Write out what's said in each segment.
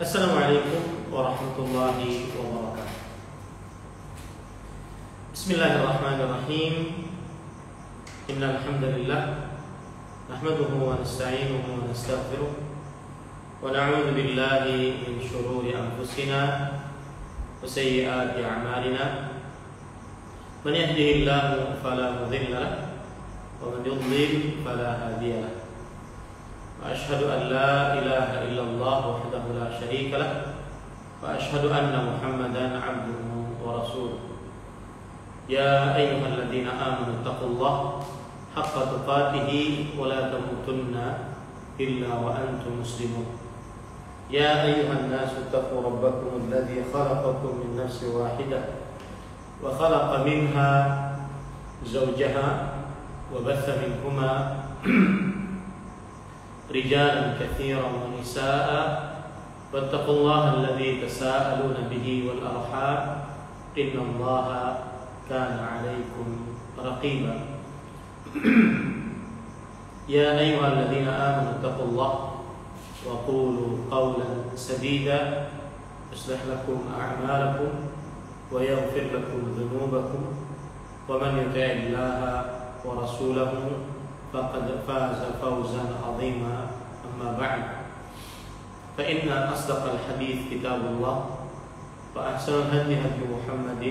Assalamualaikum warahmatullahi wabarakatuh. Bismillahirrahmanirrahim. Innal hamdalillah nahmaduhu wa nasta'inuhu wa nastaghfiruh wa na'udzu billahi min shururi anfusina wa sayyiati a'malina. Man yahdihillahu fala mudilla lahu wa man yudlil fala hadiya lahu. وأشهد أن لا إله إلا الله وحده لا شريك له وأشهد أن محمدا عبده ورسوله. يا أيها الذين آمنوا اتقوا الله حق تقاته ولا تموتن إلا وأنتم مسلمون. يا أيها الناس اتقوا ربكم الذي خلقكم من نفس واحدة وخلق منها زوجها وبث منهما رجالا كثيرا ونساء واتقوا الله الذي تساءلون به والأرحام إن الله كان عليكم رقيبا. يا أيها الذين آمنوا اتقوا الله وقولوا قولا سديدا يصلح لكم أعمالكم ويغفر لكم ذنوبكم ومن يطع الله ورسوله فقد فاز فوزا عظيما. أما بعد فإن أصدق الحديث كتاب الله وأحسن الهدي هدي محمد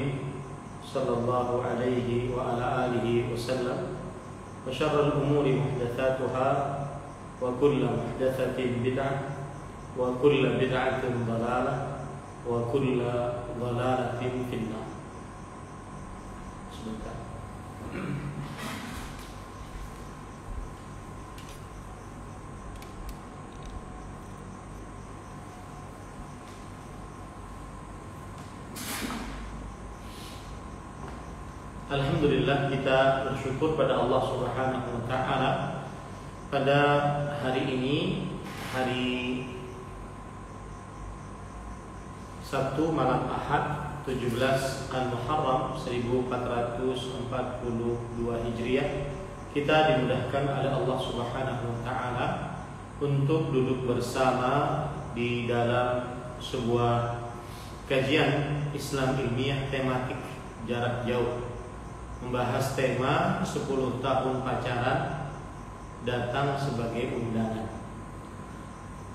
صلى الله عليه وعلى آله وسلم وشر الأمور محدثاتها وكل محدثة بدعة وكل بدعة ضلالة وكل ضلالة في النار. Alhamdulillah, kita bersyukur pada Allah Subhanahu wa taala pada hari ini, hari Sabtu malam Ahad 17 Al-Muharram 1442 Hijriah, kita dimudahkan oleh Allah Subhanahu wa taala untuk duduk bersama di dalam sebuah kajian Islam ilmiah tematik jarak jauh, membahas tema 10 tahun pacaran datang sebagai undangan.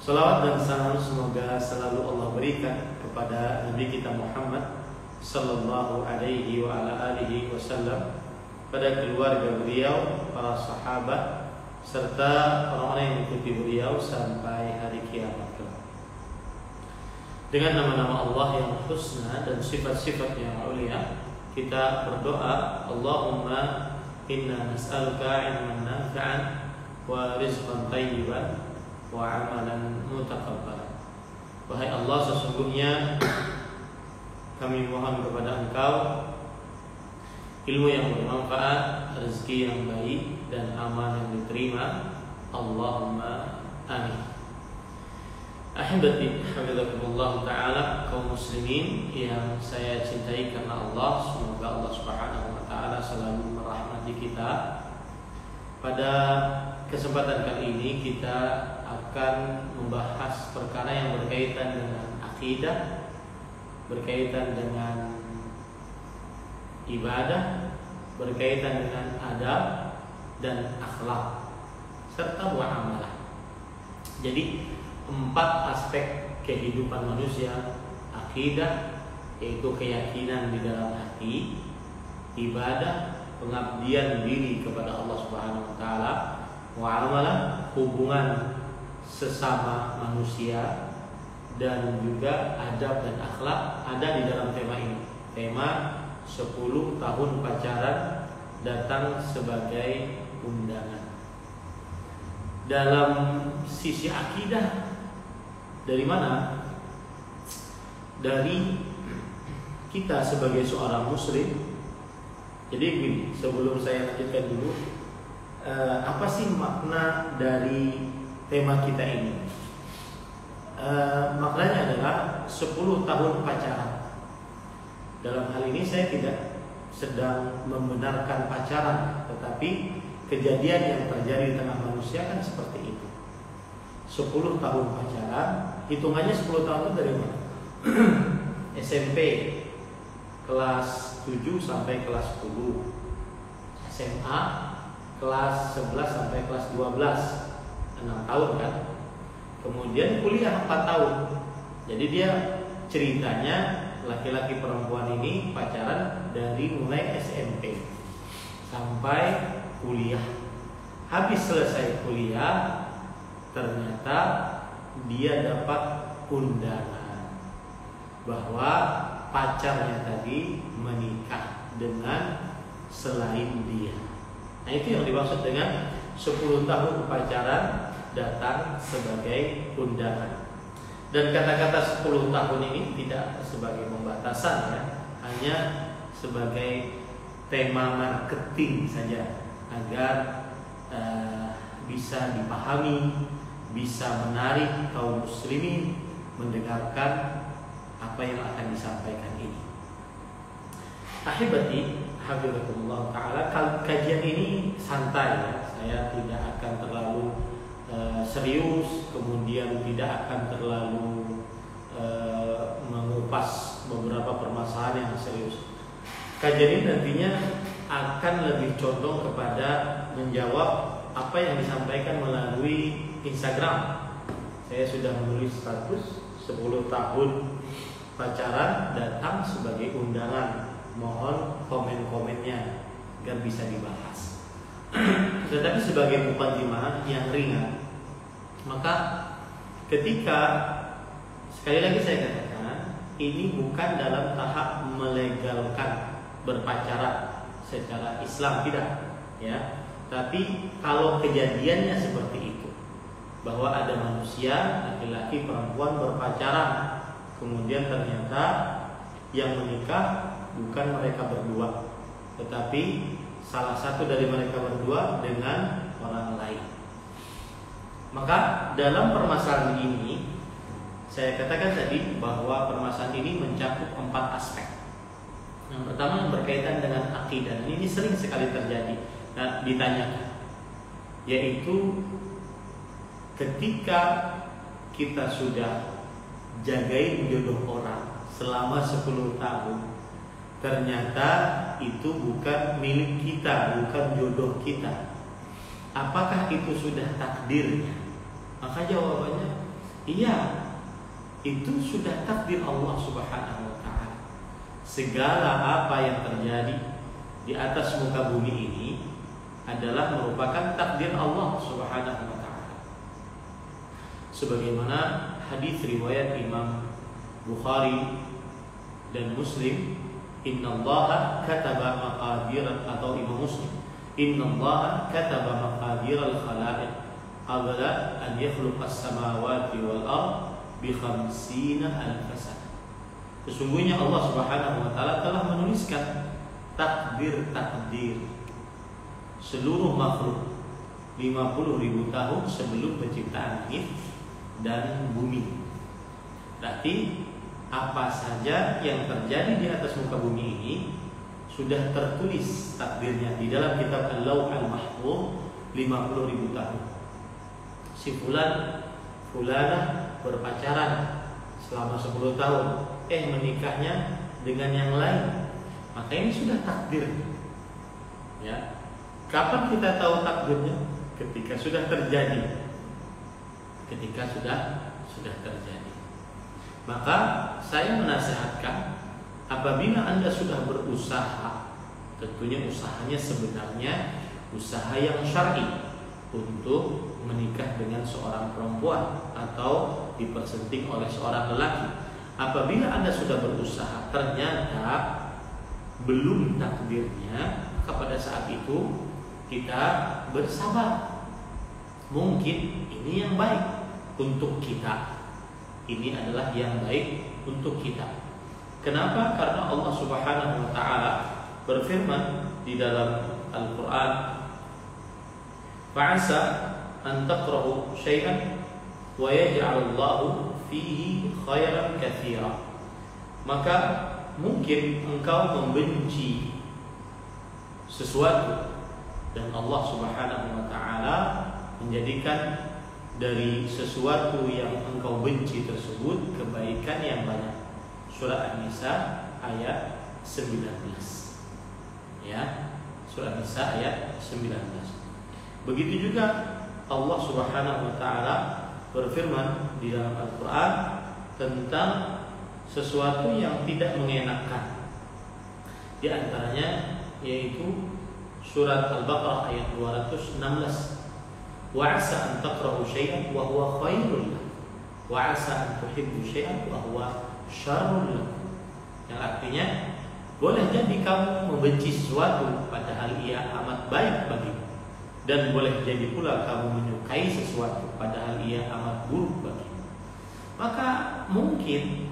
Salawat dan salam semoga selalu Allah berikan kepada Nabi kita Muhammad sallallahu alaihi wa ala alihi wasallam, pada keluarga beliau, para sahabat, serta orang-orang yang mengikuti beliau sampai hari kiamat kelak. Dengan nama-nama Allah yang husna dan sifat-sifat yang mulia, kita berdoa, Allahumma inna nas'aluka ilman nafi'an wa rizqan thayyiban wa amalan mutaqabbalan. Wahai Allah, sesungguhnya kami mohon kepada Engkau ilmu yang bermanfaat, rezeki yang baik, dan amal yang diterima. Allahumma amin. Ahibati hafizakumullah ta'ala, kaum muslimin yang saya cintai karena Allah, semoga Allah Subhanahu wa ta'ala selalu merahmati kita. Pada kesempatan kali ini kita akan membahas perkara yang berkaitan dengan akidah, berkaitan dengan ibadah, berkaitan dengan adab dan akhlak serta muamalah. Jadi 4 aspek kehidupan manusia: akidah, yaitu keyakinan di dalam hati; ibadah, pengabdian diri kepada Allah Subhanahu wa taala; muamalah, hubungan sesama manusia; dan juga adab dan akhlak ada di dalam tema ini. Tema 10 tahun pacaran datang sebagai undangan. Dalam sisi akidah, dari mana? Dari kita sebagai seorang muslim. Jadi begini, sebelum saya lanjutkan dulu, apa sih makna dari tema kita ini? Maknanya adalah 10 tahun pacaran. Dalam hal ini saya tidak sedang membenarkan pacaran, tetapi kejadian yang terjadi di tengah manusia kan seperti itu. 10 tahun pacaran hitungannya 10 tahun itu dari mana? SMP kelas 7 sampai kelas 10, SMA kelas 11 sampai kelas 12, 6 tahun kan. Kemudian kuliah 4 tahun. Jadi dia ceritanya laki-laki perempuan ini pacaran dari mulai SMP sampai kuliah. Habis selesai kuliah, ternyata dia dapat undangan bahwa pacarnya tadi menikah dengan selain dia. Nah, itu yang dimaksud dengan 10 tahun pacaran datang sebagai undangan. Dan kata-kata 10 tahun ini tidak sebagai pembatasan ya, hanya sebagai tema marketing saja agar bisa dipahami, bisa menarik kaum muslimin mendengarkan apa yang akan disampaikan ini. Ahibati hafizakumullah ta'ala, kajian ini santai ya. Saya tidak akan terlalu serius, kemudian tidak akan terlalu mengupas beberapa permasalahan yang serius. Kajian ini nantinya akan lebih condong kepada menjawab apa yang disampaikan melalui Instagram. Saya sudah menulis status 10 tahun pacaran datang sebagai undangan. Mohon komen-komennya agar bisa dibahas. Tetapi sebagai mukadimah yang ringan, maka ketika sekali lagi saya katakan ini bukan dalam tahap melegalkan berpacaran secara Islam, tidak ya. Tapi kalau kejadiannya seperti itu, bahwa ada manusia laki-laki perempuan berpacaran, kemudian ternyata yang menikah bukan mereka berdua, tetapi salah satu dari mereka berdua dengan orang lain. Maka dalam permasalahan ini, saya katakan tadi bahwa permasalahan ini mencakup 4 aspek. Yang pertama yang berkaitan dengan akidah, dan ini sering sekali terjadi, ditanyakan, yaitu ketika kita sudah jagain jodoh orang selama 10 tahun, ternyata itu bukan milik kita, bukan jodoh kita. Apakah itu sudah takdirnya? Maka jawabannya iya, itu sudah takdir Allah Subhanahu wa ta'ala. Segala apa yang terjadi di atas muka bumi ini adalah merupakan takdir Allah Subhanahu wa ta'ala. Sebagaimana hadis riwayat Imam Bukhari dan Muslim, innallaha kataba maqadir, atau Imam Muslim, innallaha kataba maqadir al-khalaiq qabla an yakhluqa as-samawati wal ard bi 50,000 sana. Sesungguhnya Allah Subhanahu wa taala telah menuliskan takdir-takdir seluruh makhluk 50.000 tahun sebelum penciptaan langit dan bumi. Berarti apa saja yang terjadi di atas muka bumi ini sudah tertulis takdirnya di dalam kitab Al-Lauh Al-Mahfuz 50.000 tahun. Si fulanah berpacaran selama 10 tahun, menikahnya dengan yang lain. Maka ini sudah takdir. Ya. Kapan kita tahu takdirnya? Ketika sudah terjadi. Ketika sudah terjadi. Maka saya menasihatkan, apabila Anda sudah berusaha, tentunya usahanya sebenarnya usaha yang syar'i untuk menikah dengan seorang perempuan atau dipersenting oleh seorang lelaki. Apabila Anda sudah berusaha ternyata belum takdirnya, maka pada saat itu kita bersabar. Mungkin ini yang baik untuk kita. Ini adalah yang baik untuk kita. Kenapa? Karena Allah Subhanahu wa ta'ala berfirman di dalam Al-Quran, fa'asa an taqrahu syai'an wa yaj'alullahu fihi khairan katsira. Maka mungkin engkau membenci sesuatu dan Allah Subhanahu wa ta'ala menjadikan dari sesuatu yang engkau benci tersebut kebaikan yang banyak. Surah An-Nisa ayat 19. Ya, Surah An-Nisa ayat 19. Begitu juga Allah Subhanahu wa taala berfirman di dalam Al-Qur'an tentang sesuatu yang tidak mengenakan. Di antaranya yaitu surat Al-Baqarah ayat 216. Wa 'asa an takrahu syai'an wa huwa khairul lakum wa 'asa an tuhibbu syai'an wa huwa syarrul lakum. Yang artinya boleh jadi kamu membenci sesuatu padahal ia amat baik bagimu, dan boleh jadi pula kamu menyukai sesuatu padahal ia amat buruk bagimu. Maka mungkin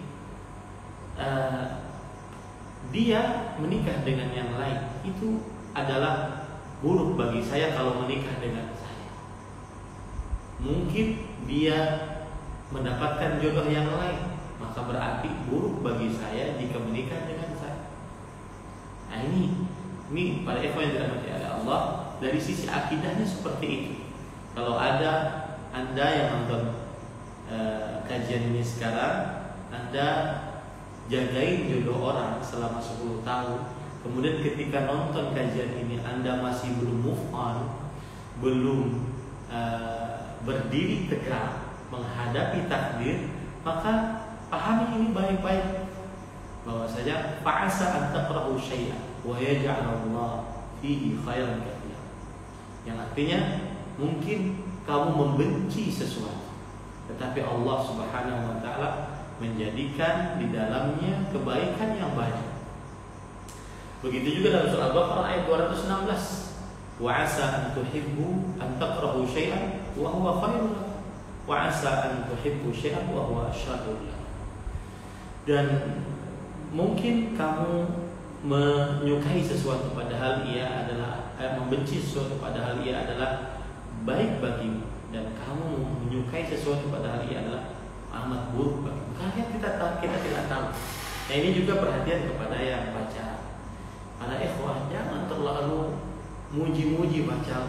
dia menikah dengan yang lain itu adalah buruk bagi saya kalau menikah dengan saya. Mungkin dia mendapatkan jodoh yang lain, maka berarti buruk bagi saya jika menikah dengan saya. Nah ini para ikhwan yang dirahmati oleh Allah, dari sisi akidahnya seperti itu. Kalau ada Anda yang nonton kajian ini sekarang, Anda jagain jodoh orang selama 10 tahun, kemudian ketika nonton kajian ini Anda masih belum move on, belum berdiri tegak menghadapi takdir, maka pahami ini baik-baik, bahwasanya fa'asa an taqra'u syai'an wa yaj'alullah fihi khairan katsiran. Yang artinya mungkin kamu membenci sesuatu, tetapi Allah Subhanahu wa taala menjadikan di dalamnya kebaikan yang banyak. Begitu juga dalam surah Al-Baqarah ayat 216. Wa 'asa an tuhibbu an takrahu syai'an wa huwa khairun lakum wa 'asa an tuhibbu syai'an wa huwa syarrun lakum. Dan mungkin kamu menyukai sesuatu padahal ia adalah membenci sesuatu padahal ia adalah baik bagimu, dan kamu menyukai sesuatu padahal ia adalah amat buruk bagimu. Karena kita tidak tahu. Nah, ini juga perhatian kepada yang pacaran. Para ikhwah, jangan terlalu muji-muji pacar.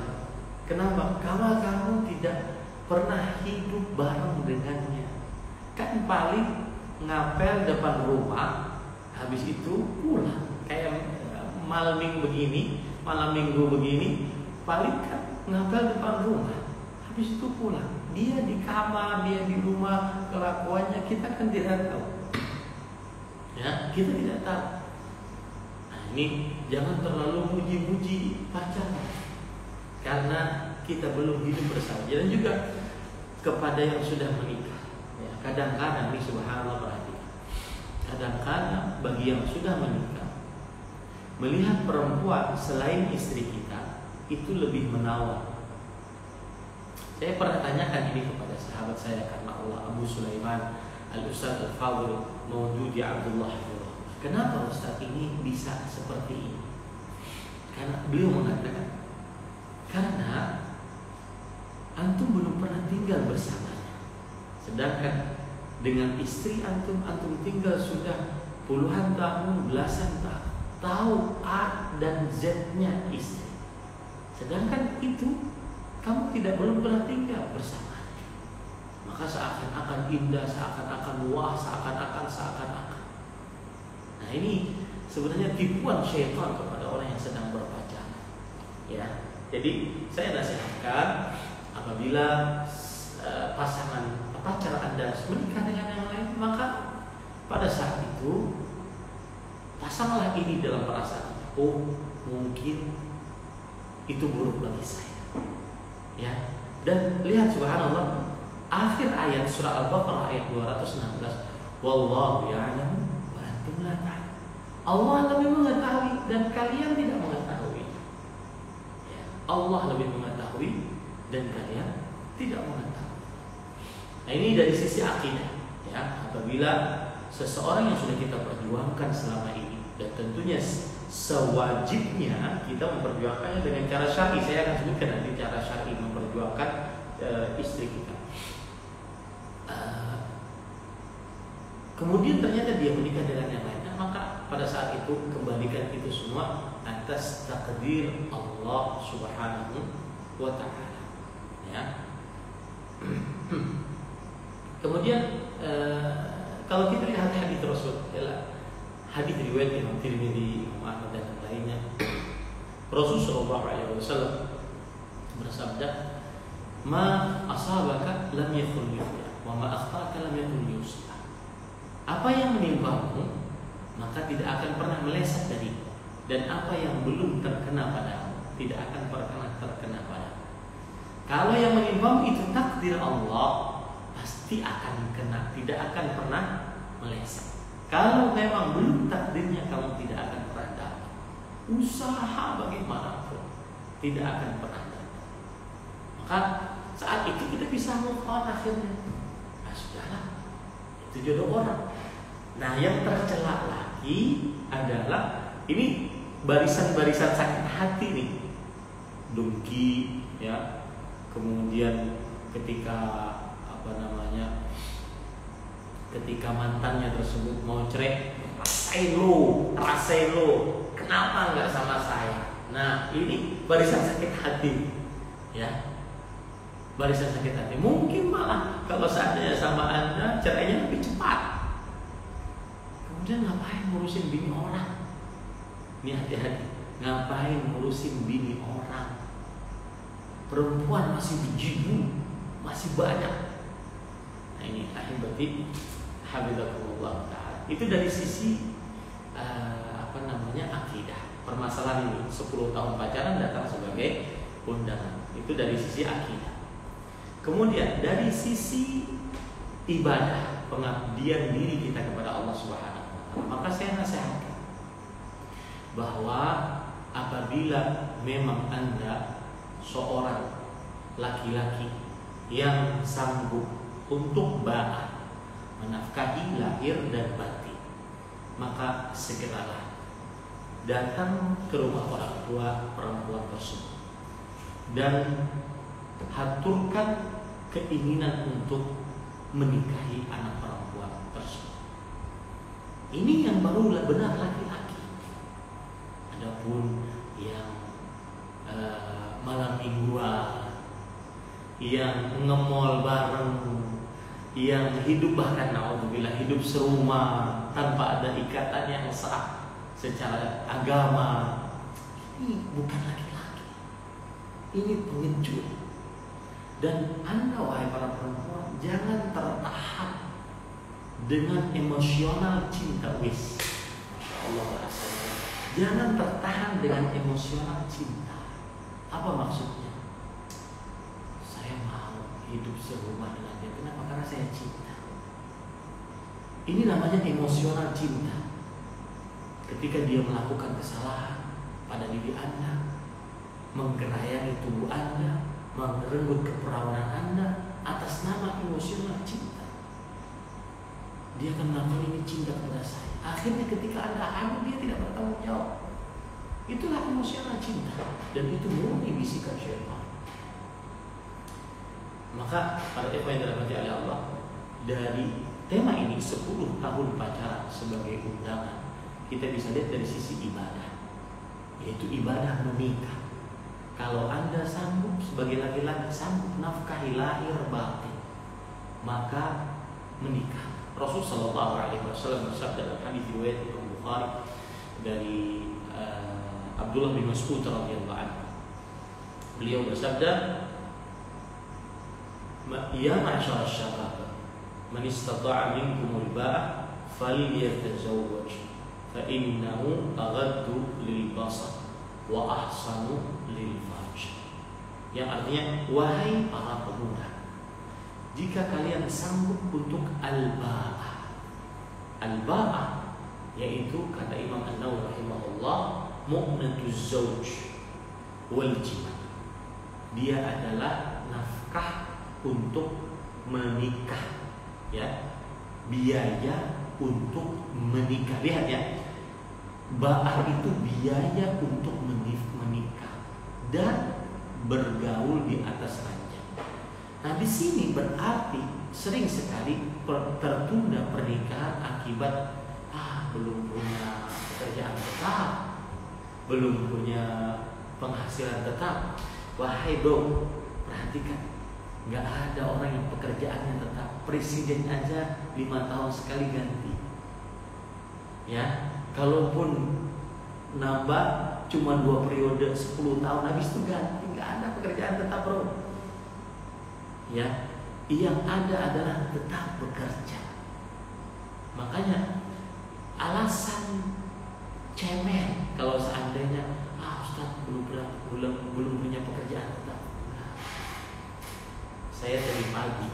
Kenapa? Karena kamu tidak pernah hidup bareng dengannya. Kan paling ngapel depan rumah, habis itu pulang. Kayak malam minggu begini, paling kan ngapel depan rumah, habis itu pulang. Dia di kamar, dia di rumah, kelakuannya kita kan tidak tahu. Ya, kita tidak tahu. Ini jangan terlalu muji-muji pacar, karena kita belum hidup bersama. Dan juga kepada yang sudah menikah, ya, kadang-kadang ini subhanallah, perhatikan. Kadang-kadang bagi yang sudah menikah, melihat perempuan selain istri kita itu lebih menawan. Saya pernah tanyakan ini kepada sahabat saya karena Allah, Abu Sulaiman Al-Ustaz Al-Fadhil Maududi Abdullah. Kenapa Ustaz ini bisa seperti ini? Karena beliau mengatakan, karena antum belum pernah tinggal bersamanya, sedangkan dengan istri antum tinggal sudah puluhan tahun, belasan tahun, tahu A dan Z-nya istri. Sedangkan itu kamu belum pernah tinggal bersama. Maka seakan-akan indah, seakan-akan wah, seakan-akan. Nah, ini sebenarnya tipuan syaitan kepada orang yang sedang berpacaran. Ya, jadi saya nasihatkan apabila pacar Anda menikah dengan yang lain, maka pada saat itu pasanglah ini dalam perasaan, oh mungkin itu buruk bagi saya. Ya, dan lihat subhanallah, akhir ayat surah Al-Baqarah ayat 216, wallahu ya'lamu wa antum la ta'lamun. Allah lebih mengetahui dan kalian tidak mengetahui. Ya, Allah lebih mengetahui dan kalian tidak mengetahui. Nah, ini dari sisi akidah. Ya, apabila seseorang yang sudah kita perjuangkan selama ini, dan tentunya sewajibnya kita memperjuangkannya dengan cara syar'i. Saya akan sebutkan nanti cara syar'i memperjuangkan istri kita. Kemudian ternyata dia menikah dengan yang lain, maka pada saat itu kembalikan itu semua atas takdir Allah Subhanahu wa ta'ala. Ya. Kemudian kalau kita lihat hadis Rasul, hadis riwayat Imam Tirmidzi, Imam Ahmad dan lainnya, Rasul Shallallahu Alaihi Wasallam bersabda, "Ma asabaka lam yakun yukhya, wa ma akhtaka lam yakun yusibah." Apa yang menimpamu maka tidak akan pernah meleset darimu, dan apa yang belum terkena padamu tidak akan pernah terkena padamu. Kalau yang menimpamu itu takdir Allah, pasti akan kena, tidak akan pernah meleset. Kalau memang belum takdirnya, kamu tidak akan pernah dapat. Usaha bagaimanapun tidak akan pernah dapat. Maka saat itu kita bisa move on akhirnya. Nah sudahlah, itu jodoh orang. Nah yang tercela lagi adalah ini barisan-barisan sakit hati nih, dengki, ya. Kemudian ketika ketika mantannya tersebut mau cerai, rasain lo, kenapa nggak sama saya? Nah ini barisan sakit hati, ya, barisan sakit hati. Mungkin malah kalau seandainya sama Anda cerainya lebih cepat. Kemudian ngapain ngurusin bini orang? Ini hati-hati, ngapain ngurusin bini orang? Perempuan masih bejibu, masih banyak. Nah ini ahibati habibakumullah ta'ala. Itu dari sisi akidah. Permasalahan ini 10 tahun pacaran datang sebagai undangan. Itu dari sisi akidah. Kemudian dari sisi ibadah, pengabdian diri kita kepada Allah Subhanahu wa taala, maka saya nasihatkan bahwa apabila memang Anda seorang laki-laki yang sanggup untuk menafkahi lahir dan batin, maka segeralah datang ke rumah orang tua perempuan tersebut dan haturkan keinginan untuk menikahi anak perempuan tersebut. Ini yang baru benar laki-laki. Adapun yang malam mingguan, yang ngemol bareng, yang hidup bahkan naudzubillah hidup serumah tanpa ada ikatan yang sah secara agama, ini bukan laki-laki, ini pengecut. Dan Anda wahai para perempuan, jangan tertahan dengan emosional cinta. Masya Allah rasanya. Jangan tertahan dengan emosional cinta. Apa maksudnya? Saya mau hidup serumah dengan dia. Kenapa? Karena saya cinta. Ini namanya emosional cinta. Ketika dia melakukan kesalahan pada diri Anda, menggerayangi tubuh Anda, merenggut keperawanan Anda atas nama emosional cinta. Dia akan melakukan ini cinta kepada saya. Akhirnya ketika Anda hamil, dia tidak bertanggung jawab. Itulah emosional cinta, dan itu murni bisikan syaitan. Maka para ikhwan yang dirahmati oleh Allah, dari tema ini 10 tahun pacaran sebagai undangan, kita bisa lihat dari sisi ibadah, yaitu ibadah menikah. Kalau Anda sanggup sebagai laki-laki sanggup nafkahi lahir batin, maka menikah. Rasul Shallallahu Alaihi Wasallam bersabda dalam hadis riwayat Imam Bukhari dari Abdullah bin Mas'ud radhiyallahu anhu. Beliau bersabda, "Ya ma'syar asy-syabab, man istata'a minkumul ba'ah falyatazawwaj, fa innahu aghaddu lil basar wa ahsanu lil farj." Yang artinya, wahai para pemuda, jika kalian sanggup untuk al-ba'ah. Al-ba'ah yaitu kata Imam An-Nawawi rahimahullah, mu'natuz zauj wal jima'. Dia adalah nafkah untuk menikah, ya, biaya untuk menikah. Lihat ya, ba'ah itu biaya untuk menikah dan bergaul di atas ranjang. Nah di sini berarti sering sekali tertunda pernikahan akibat belum punya pekerjaan tetap, belum punya penghasilan tetap. Wahai bro, perhatikan, Nggak ada orang yang pekerjaannya tetap. Presiden aja 5 tahun sekali ganti. Ya, kalaupun nambah cuma 2 periode 10 tahun, habis itu ganti. Nggak ada pekerjaan tetap, bro. Ya, yang ada adalah tetap bekerja. Makanya alasan cemen kalau seandainya Ustaz belum punya pekerjaan tetap. Saya tadi pagi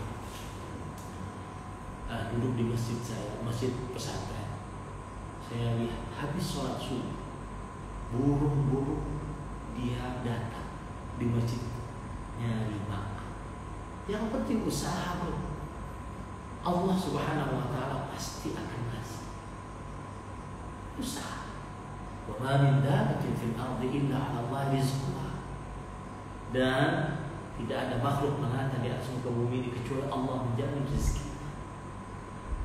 duduk di masjid saya, masjid pesantren. Saya lihat habis sholat subuh, burung-burung dia datang di masjid nyari makan. Yang penting usaha, bro. Allah Subhanahu wa ta'ala pasti akan ngasih. Usaha. Wa ma min dabbatin fil ardi illa 'ala Allah rizquha. Dan tidak ada makhluk melata di atas muka bumi ini kecuali Allah menjamin rezeki.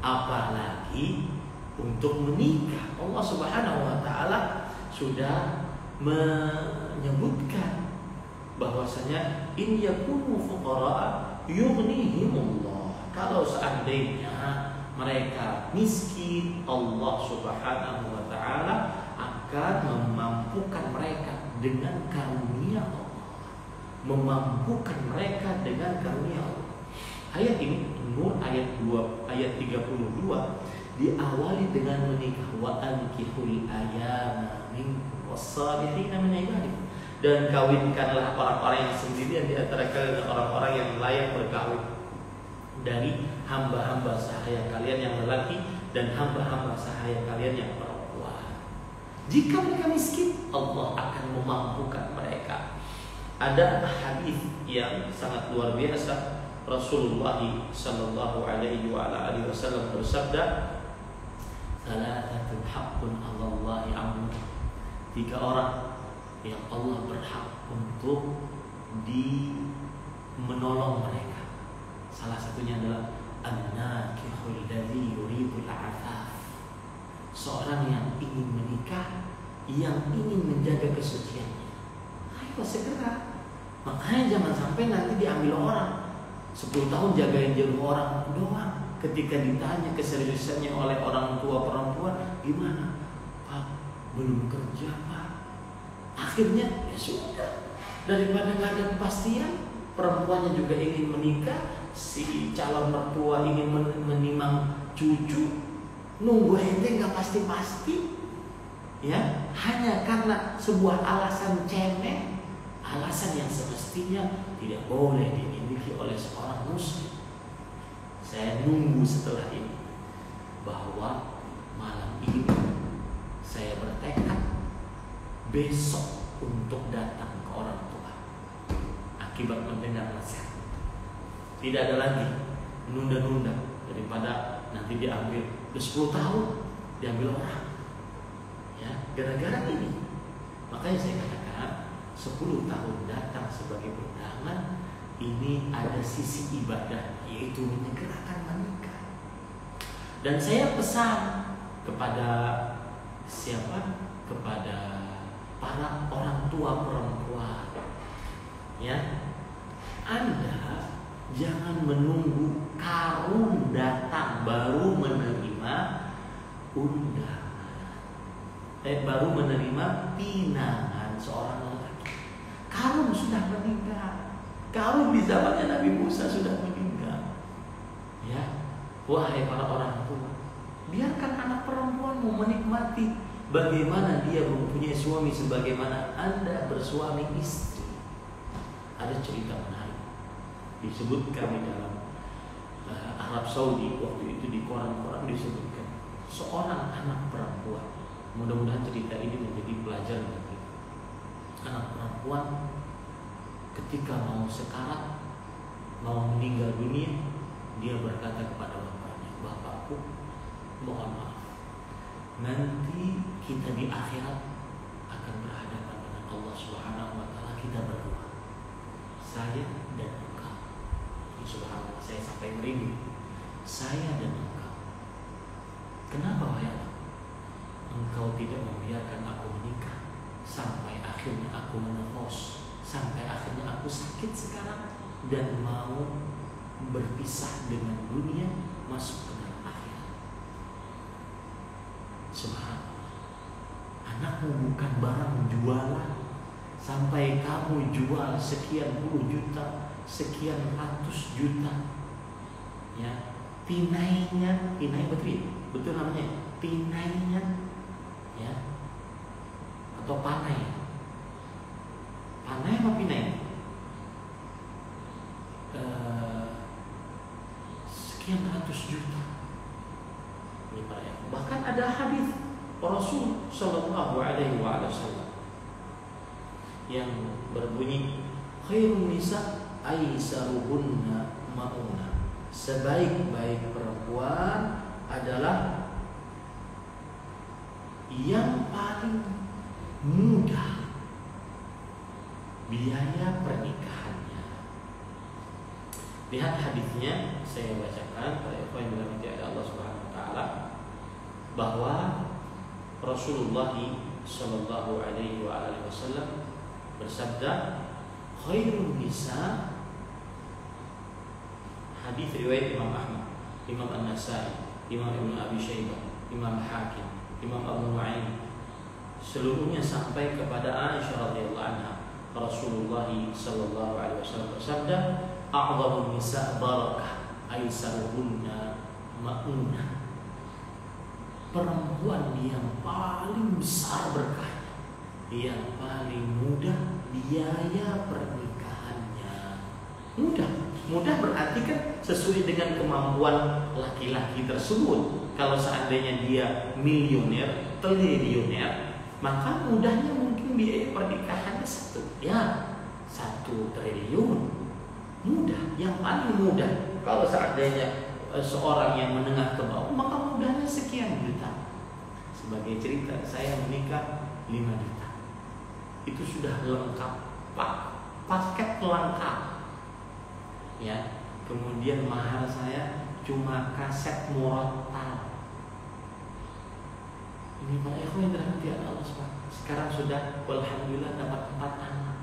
Apalagi untuk menikah, Allah Subhanahu wa ta'ala sudah menyebutkan bahwasanya in yakunu fuqara yughnihimullah. Kalau seandainya mereka miskin, Allah Subhanahu wa ta'ala akan memampukan mereka dengan karunia Allah. Memampukan mereka dengan karunia Allah. Ayat ini Nur ayat 2 ayat 32 diawali dengan menikah wa ankihul ayama minkum was-salihin min ibadikum, dan kawinkanlah orang-orang yang sendirian di antara kalian, orang-orang yang layak berkawin dari hamba-hamba sahaya kalian yang lelaki dan hamba-hamba sahaya kalian yang perempuan. Jika mereka miskin, Allah akan memampukan mereka. Ada hadis yang sangat luar biasa. Rasulullah sallallahu alaihi wasallam bersabda, "Thalathatun haqqun 'ala Allahi 'amun." 3 orang yang Allah berhak untuk menolong mereka. Salah satunya adalah an-nakihul ladzi yuridul 'afaf. Seorang yang ingin menikah, yang ingin menjaga kesuciannya. Ayo segera. Makanya jangan sampai nanti diambil orang. 10 tahun jagain jarum orang doang. Ketika ditanya keseriusannya oleh orang tua perempuan, gimana? Pak, belum kerja, Pak. Akhirnya ya sudah. Daripada nggak ada kepastian, perempuannya juga ingin menikah, si calon mertua ingin menimang cucu, nunggu ente nggak pasti-pasti. Ya, hanya karena sebuah alasan cemeh, alasan yang semestinya tidak boleh dimiliki oleh seorang muslim. Saya nunggu setelah ini bahwa malam ini saya bertekad besok untuk datang ke orang tua akibat mendengar nasihat. Tidak ada lagi menunda-nunda daripada nanti diambil 10 tahun diambil orang. Ya, gara-gara ini. Makanya saya katakan 10 tahun datang sebagai undangan, ini ada sisi ibadah, yaitu menyegerakan menikah. Dan saya pesan kepada siapa? Kepada para orang tua perempuan, ya, Anda jangan menunggu karun datang baru menerima undangan, baru menerima pinangan seorang lelaki. Karun sudah meninggal. Karun di zamannya Nabi Musa sudah meninggal. Ya, wahai para orang tua, biarkan anak perempuanmu menikmati bagaimana dia mempunyai suami sebagaimana Anda bersuami istri. Ada cerita menarik disebutkan di dalam Arab Saudi waktu itu, di koran-koran disebutkan seorang anak perempuan. Mudah-mudahan cerita ini menjadi pelajaran bagi kita. Anak perempuan ketika mau sekarat, mau meninggal dunia, dia berkata kepada bapaknya, "Bapakku, mohon maaf, nanti kita di akhirat akan berhadapan dengan Allah Subhanahu wa ta'ala, kita berdua, saya dan engkau." Subhanallah, saya sampai merinding. Saya dan engkau. Kenapa wahai anak? Engkau tidak membiarkan aku menikah sampai akhirnya aku menepos, sampai akhirnya aku sakit sekarang. dan mau berpisah dengan dunia, masuk ke dalam akhirat. Subhanallah. Anakmu bukan barang jualan sampai kamu jual sekian puluh juta, sekian ratus juta. Ya, pinainya, pinai betul namanya, pinainya, ya, atau panai, panai apa pinai? Sekian ratus juta. Ini para yang, bahkan ada hadis Rasul Shallallahu Alaihi Wasallam yang berbunyi, khairun nisa aisaruhunna mauna. Sebaik-baik perempuan adalah yang paling mudah biaya pernikahannya. Lihat hadisnya, saya bacakan para ikhwan yang dirahmati Allah Subhanahu wa taala, bahwa Rasulullah Shallallahu Alaihi Wasallam bersabda, khairun nisa, hadis riwayat Imam Ahmad, Imam An-Nasai, Imam Ibn Abi Syaibah, Imam Hakim, Imam Abu Nu'aim, seluruhnya sampai kepada Aisyah radhiyallahu anha. Rasulullah Shallallahu Alaihi Wasallam bersabda, a'dhamun nisa barakah aisaruhunna ma'unah. Perempuan yang paling besar berkahnya, yang paling mudah biaya pernikahannya. Mudah berarti kan sesuai dengan kemampuan laki-laki tersebut. Kalau seandainya dia milioner, triliuner, maka mudahnya mungkin biaya pernikahannya 1 triliun. Mudah, yang paling mudah. Kalau seandainya seorang yang menengah ke bawah, maka mudahnya sekian juta. Sebagai cerita, saya menikah 5 juta. Itu sudah lengkap, paket lengkap. Ya, kemudian mahar saya cuma kaset murattal. Ini para ikhwan yang dirahmati Allah SWT. Sekarang sudah alhamdulillah dapat 4 anak.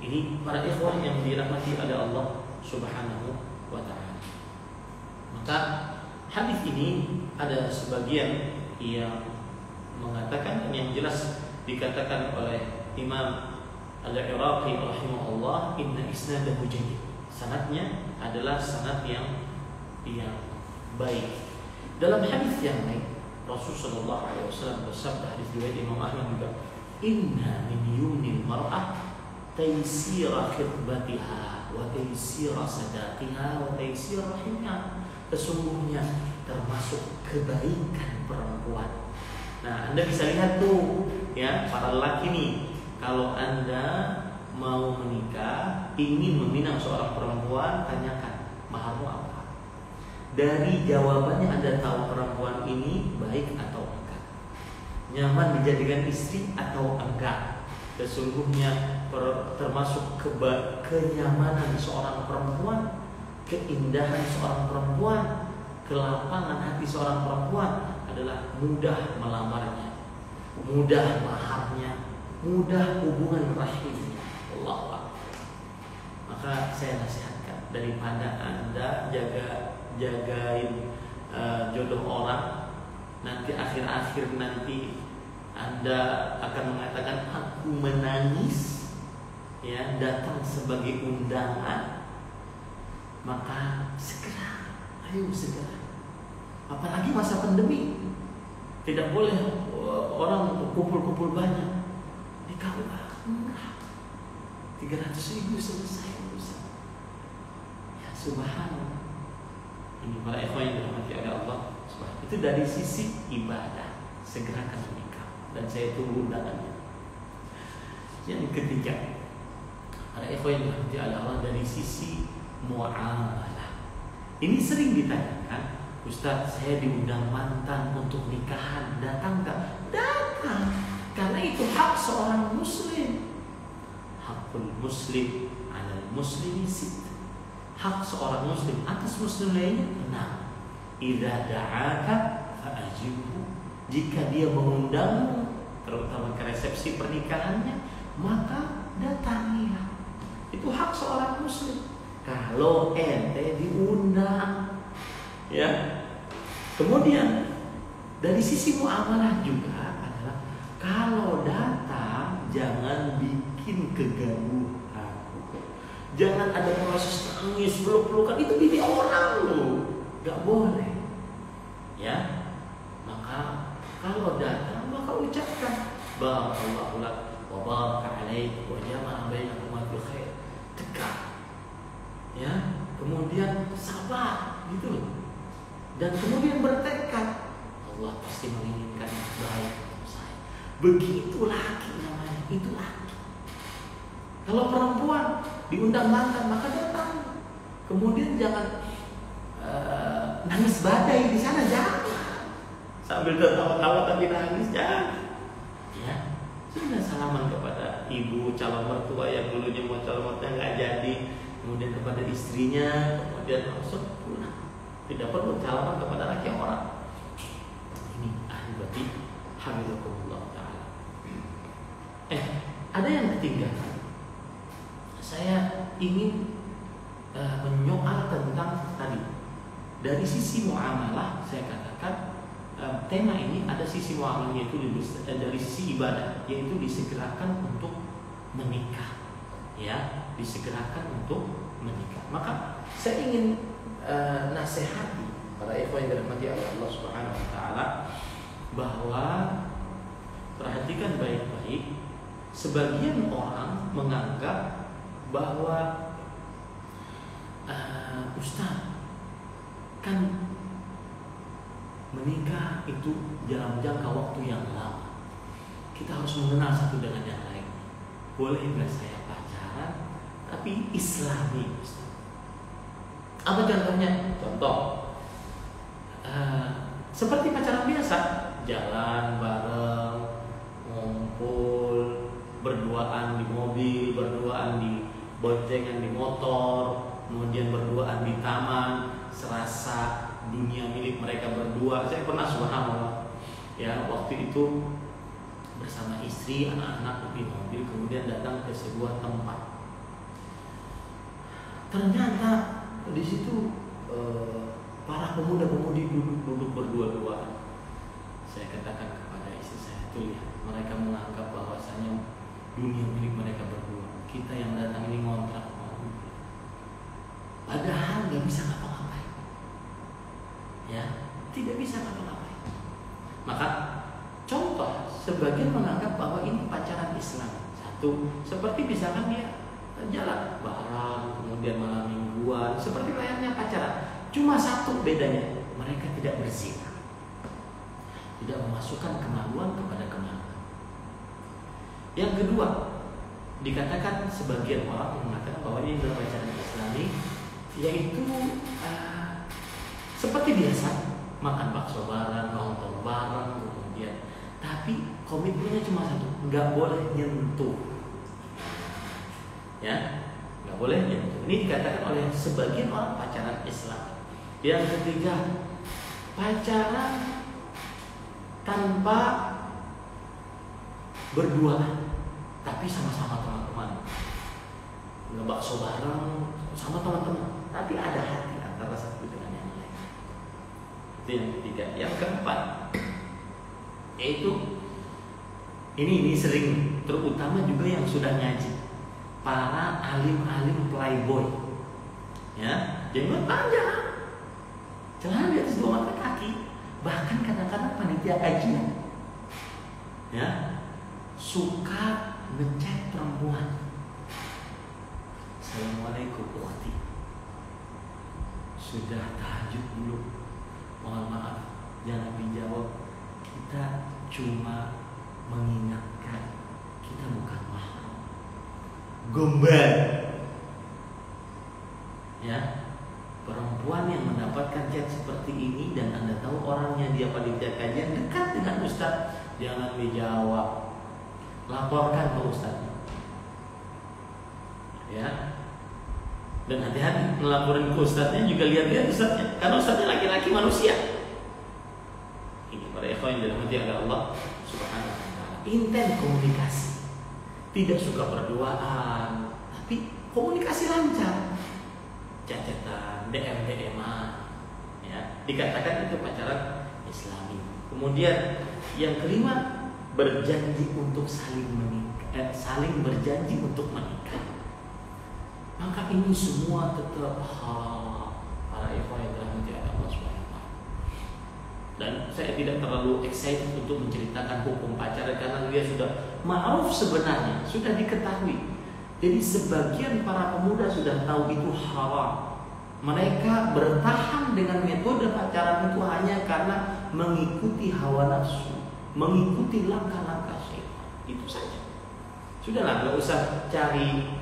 Ini para ikhwan yang dirahmati oleh Allah Subhanahu wa ta'ala. Maka hadis ini ada sebagian yang mengatakan, yang jelas dikatakan oleh Imam Al-Iraqi rahimahullah, inna isnadahu jayyid. Sanadnya adalah sanad yang baik. Dalam hadis yang lain, Rasulullah SAW bersabda, hadis riwayat Imam Ahmad juga, inna min yumnil mar'ah taysira khitbatiha wa taysira sadaqiha wa taysira rahimha. Sesungguhnya termasuk kebaikan perempuan. Nah, Anda bisa lihat tuh, ya, para lelaki nih, kalau Anda mau menikah, ingin meminang seorang perempuan, tanyakan maharmu apa. Dari jawabannya Anda tahu perempuan ini baik atau enggak, nyaman dijadikan istri atau enggak. Sesungguhnya termasuk kenyamanan seorang perempuan, keindahan seorang perempuan, kelapangan hati seorang perempuan adalah mudah melamarnya, mudah maharnya, mudah hubungan rahimnya. Allah. Maka saya nasihatkan, daripada Anda jagain jodoh orang, nanti akhir-akhir nanti Anda akan mengatakan aku menangis, ya, datang sebagai undangan. Maka segera, ayo segera. Apalagi masa pandemi, tidak boleh orang kumpul-kumpul banyak. Nikah murah, 300.000 selesai urusan. Ya subhanallah. Ini para ikhwan yang dirahmati oleh Allah. Itu dari sisi ibadah, segerakan menikah. Dan saya tunggu undangannya. Yang ketiga, para ikhwan yang dirahmati oleh Allah, dari sisi muamalah. Ini sering ditanyakan, Ustaz, saya diundang mantan untuk nikahan, datang gak? Datang, karena itu hak seorang muslim. Hakul muslim alal muslimi sit. Hak seorang muslim atas muslim lainnya, nah, idza da'aka fa'ajibhu. Jika dia mengundangmu, terutama ke resepsi pernikahannya, maka datangilah. Itu hak seorang muslim. Kalau ente diundang, ya. Kemudian dari sisi muamalah juga adalah kalau datang jangan bikin kegaduhan. Jangan ada proses tangis, peluk-pelukan, itu bini orang loh. Gak boleh. Ya. Maka kalau datang maka ucapkan barakallahu lak wa baraka alaik wa jama'a bainakuma bil khair. Tegak. Ya, kemudian sabar gitu loh. Dan kemudian bertekad, Allah pasti menginginkan yang baik untuk saya. Begitu laki namanya, itu laki. Kalau perempuan diundang makan maka datang. Kemudian jangan nangis badai di sana, jangan. Sambil tertawa-tawa tapi nangis, jangan. Ya, sudah salaman kepada ibu calon mertua yang dulunya mau calon mertua nggak jadi, kemudian kepada istrinya, kemudian langsung pulang. Tidak perlu salaman kepada laki orang. Ini ahibati hafizakumullah ta'ala. Ada yang ketiga. Saya ingin menyoal tentang tadi. Dari sisi muamalah, saya katakan tema ini ada sisi muamalah, yaitu dari sisi ibadah, yaitu disegerakan untuk menikah. Ya, disegerakan untuk menikah. Maka saya ingin nasihati para ikhwan yang dirahmati oleh Allah Subhanahu wa taala bahwa perhatikan baik-baik, sebagian orang menganggap bahwa Ustaz kan menikah itu dalam jangka waktu yang lama. Kita harus mengenal satu dengan yang lain. Boleh nggak saya pacaran tapi Islami, Ustaz? Apa contohnya? Contoh seperti pacaran biasa, jalan bareng, ngumpul, berduaan di mobil, berduaan di boncengan di motor, kemudian berduaan di taman, serasa dunia milik mereka berdua. Saya pernah, subhanallah, ya, waktu itu bersama istri, anak-anak di mobil, kemudian datang ke sebuah tempat. Ternyata di situ para pemuda-pemudi duduk berdua-dua. Saya katakan kepada istri saya, tuh lihat, mereka menganggap bahwasanya dunia milik mereka berdua. Kita yang datang ini ngontrak mobil, padahal nggak bisa ngapa-ngapain. Ya, tidak bisa ngapa-ngapain. Maka contoh, sebagian menganggap bahwa ini pacaran Islam. Satu, seperti misalkan dia jalan bareng, kemudian malam mingguan, seperti layaknya pacaran. Cuma satu bedanya, mereka tidak berzina, tidak memasukkan kemaluan kepada kemaluan. Yang kedua, dikatakan sebagian orang mengatakan bahwa ini adalah pacaran Islami, yaitu seperti biasa makan bakso bareng, nonton bareng, kemudian tapi komitmennya cuma satu, nggak boleh nyentuh. Ya, nggak boleh nyentuh. Ini dikatakan oleh sebagian orang pacaran Islam. Yang ketiga, pacaran tanpa berduaan, tapi sama-sama teman-teman, ngebakso bareng sama teman-teman, tapi ada hati antara satu dengan yang lain. Itu yang ketiga. Yang keempat, yaitu ini sering, terutama juga yang sudah ngaji, para alim-alim playboy, ya, jenggot panjang, celana di atas 2 mata kaki, bahkan kadang-kadang panitia kajian, ya, suka ngechat perempuan. Assalamualaikum ukhti, sudah tahajud belum? Mohon maaf, jangan dijawab, kita cuma mengingatkan, kita bukan mahram. Gombal, ya. Perempuan yang mendapatkan chat seperti ini dan Anda tahu orangnya dia panitia kajian dekat dengan Ustaz, jangan dijawab, laporkan ke Ustaz, ya. Dan hati-hati melaporin ke Ustaznya juga, lihat-lihat Ustaznya, karena Ustaznya laki-laki manusia. Ini para ikhwan yang dirahmati oleh Allah Subhanahu wa taala. Intent komunikasi, tidak suka berduaan, tapi komunikasi lancar, chat-chatan, DM-an, ya, dikatakan itu pacaran Islami. Kemudian yang kelima, berjanji untuk saling berjanji untuk menikah. Maka ini semua tetap halal. Para ikhwan yang dirahmati Allah SWT. Dan saya tidak terlalu excited untuk menceritakan hukum pacaran karena dia sudah ma'ruf, sebenarnya sudah diketahui. Jadi sebagian para pemuda sudah tahu itu haram. Mereka bertahan dengan metode pacaran itu hanya karena mengikuti hawa nafsu, mengikuti langkah-langkah syaitan. Itu saja. Sudahlah, nggak usah cari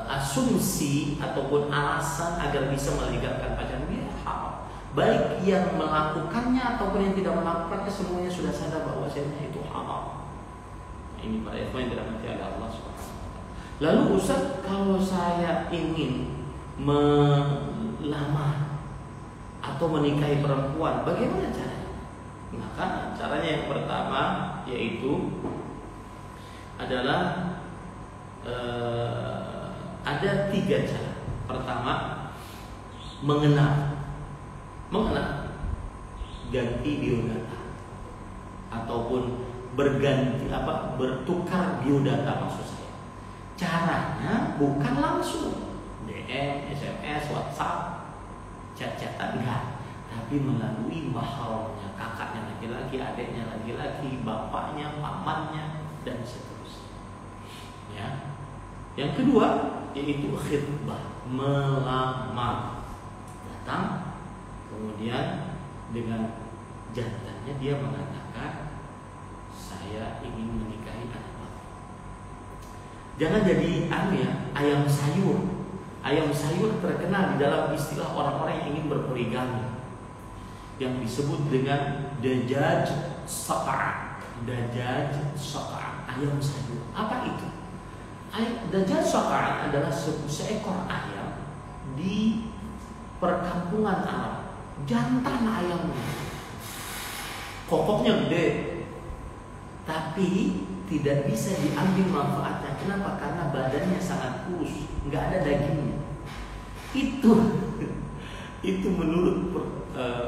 asumsi ataupun alasan agar bisa melegalkan pacaran. Dia haram. Baik yang melakukannya ataupun yang tidak melakukannya, semuanya sudah sadar bahwa itu haram. Ini para ikhwan yang dirahmati oleh Allah Subhanahu wa taala. Lalu Ustaz, kalau saya ingin melamar atau menikahi perempuan, bagaimana caranya? Maka caranya yang pertama yaitu adalah ada 3 cara. Pertama, mengenal, ganti biodata ataupun bertukar biodata, maksud saya. Caranya bukan langsung DM, SMS, WhatsApp, chat-chatan, enggak, tapi melalui mahalnya, kakaknya laki-laki, adiknya laki-laki, bapaknya, pamannya, dan seterusnya. Ya. Yang kedua yaitu khitbah, melamar. Datang, kemudian dengan jantannya dia mengatakan, saya ingin menikahi anak bapak. Jangan jadi ayam sayur. Ayam sayur terkenal di dalam istilah orang-orang yang ingin berpoligami, yang disebut dengan dajjaj saqa'a. Dajjaj saqa'a, ayam sayur. Apa itu? Dajjal saqa'a adalah seekor ayam di perkampungan Arab. Jantan ayamnya, kokoknya gede, tapi tidak bisa diambil manfaatnya. Kenapa? Karena badannya sangat kurus, nggak ada dagingnya. Itu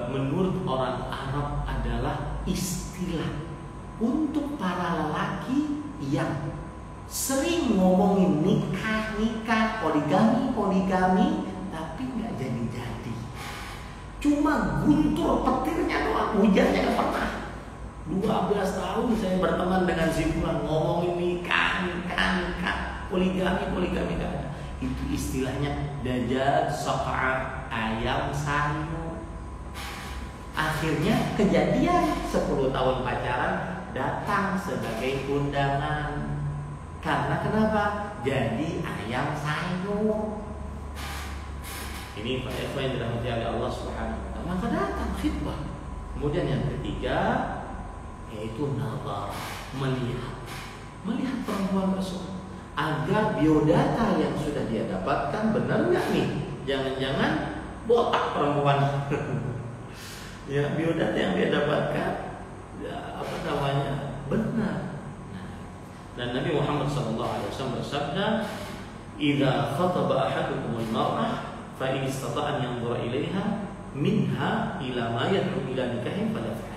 menurut orang Arab adalah istilah untuk para lelaki yang sering ngomongin nikah, poligami, tapi nggak jadi. Cuma guntur petirnya doang, hujannya nggak pernah. 12 tahun saya berteman dengan si Fulan, ngomongin nikah, poligami nggak ada. Itu istilahnya dajjal saqa'a, ayam sayur. Akhirnya kejadian 10 tahun pacaran datang sebagai undangan. Karena kenapa? Jadi ayam sayur. Ini Pak Eva yang dirahmati oleh Allah Subhanahu wa taala. Maka datang khitbah. Kemudian yang ketiga yaitu nazar, melihat perempuan tersebut agar biodata yang sudah dia dapatkan benar nggak nih? Jangan-jangan botak perempuan. Ya, biodata yang dia dapatkan benar. Dan Nabi Muhammad SAW bersabda, "Idza khataba ahadukum al-mar'ah fa in istata'a an yanzura ilaiha minha ila ma yad'u ila nikahin falyaf'al."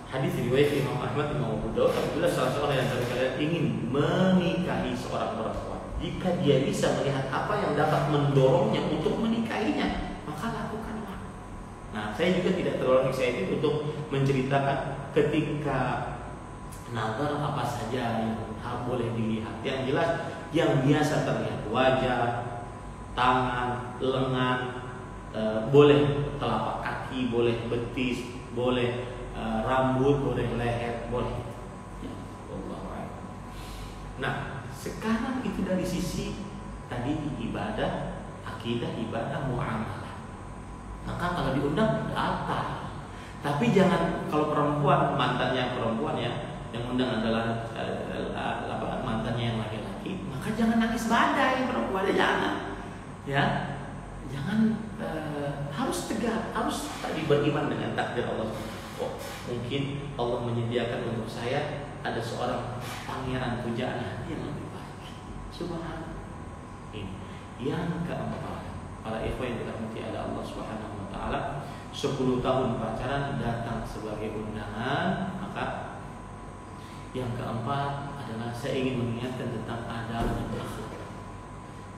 Hadis riwayat Imam Ahmad, Imam Abu Dawud. Apabila salah seorang yang dari kalian ingin menikahi seorang perempuan, jika dia bisa melihat apa yang dapat mendorongnya untuk menikahinya, maka lakukanlah. Nah, saya juga tidak terlalu excited untuk menceritakan ketika nazar apa saja yang boleh dilihat. Yang jelas, yang biasa terlihat wajah, tangan, lengan, boleh telapak kaki, boleh betis, boleh rambut, boleh leher, boleh. Ya, Allah. Nah, sekarang itu dari sisi tadi ibadah, akidah, ibadah, muamalah. Maka kalau diundang datang. Tapi jangan, kalau perempuan, mantannya perempuan ya, yang undang adalah mantannya yang laki-laki, maka jangan nangis badai perempuannya, jangan. Ya, jangan, harus tegar, harus tadi beriman dengan takdir Allah. Oh, mungkin Allah menyediakan untuk saya ada seorang pangeran pujaan hati yang lebih baik. Subhanallah. Ini yang keempat, para ikhwan yang dirahmati oleh Allah Subhanahu wa taala, 10 tahun pacaran datang sebagai undangan. Maka yang keempat adalah saya ingin mengingatkan tentang adab dan akhlak.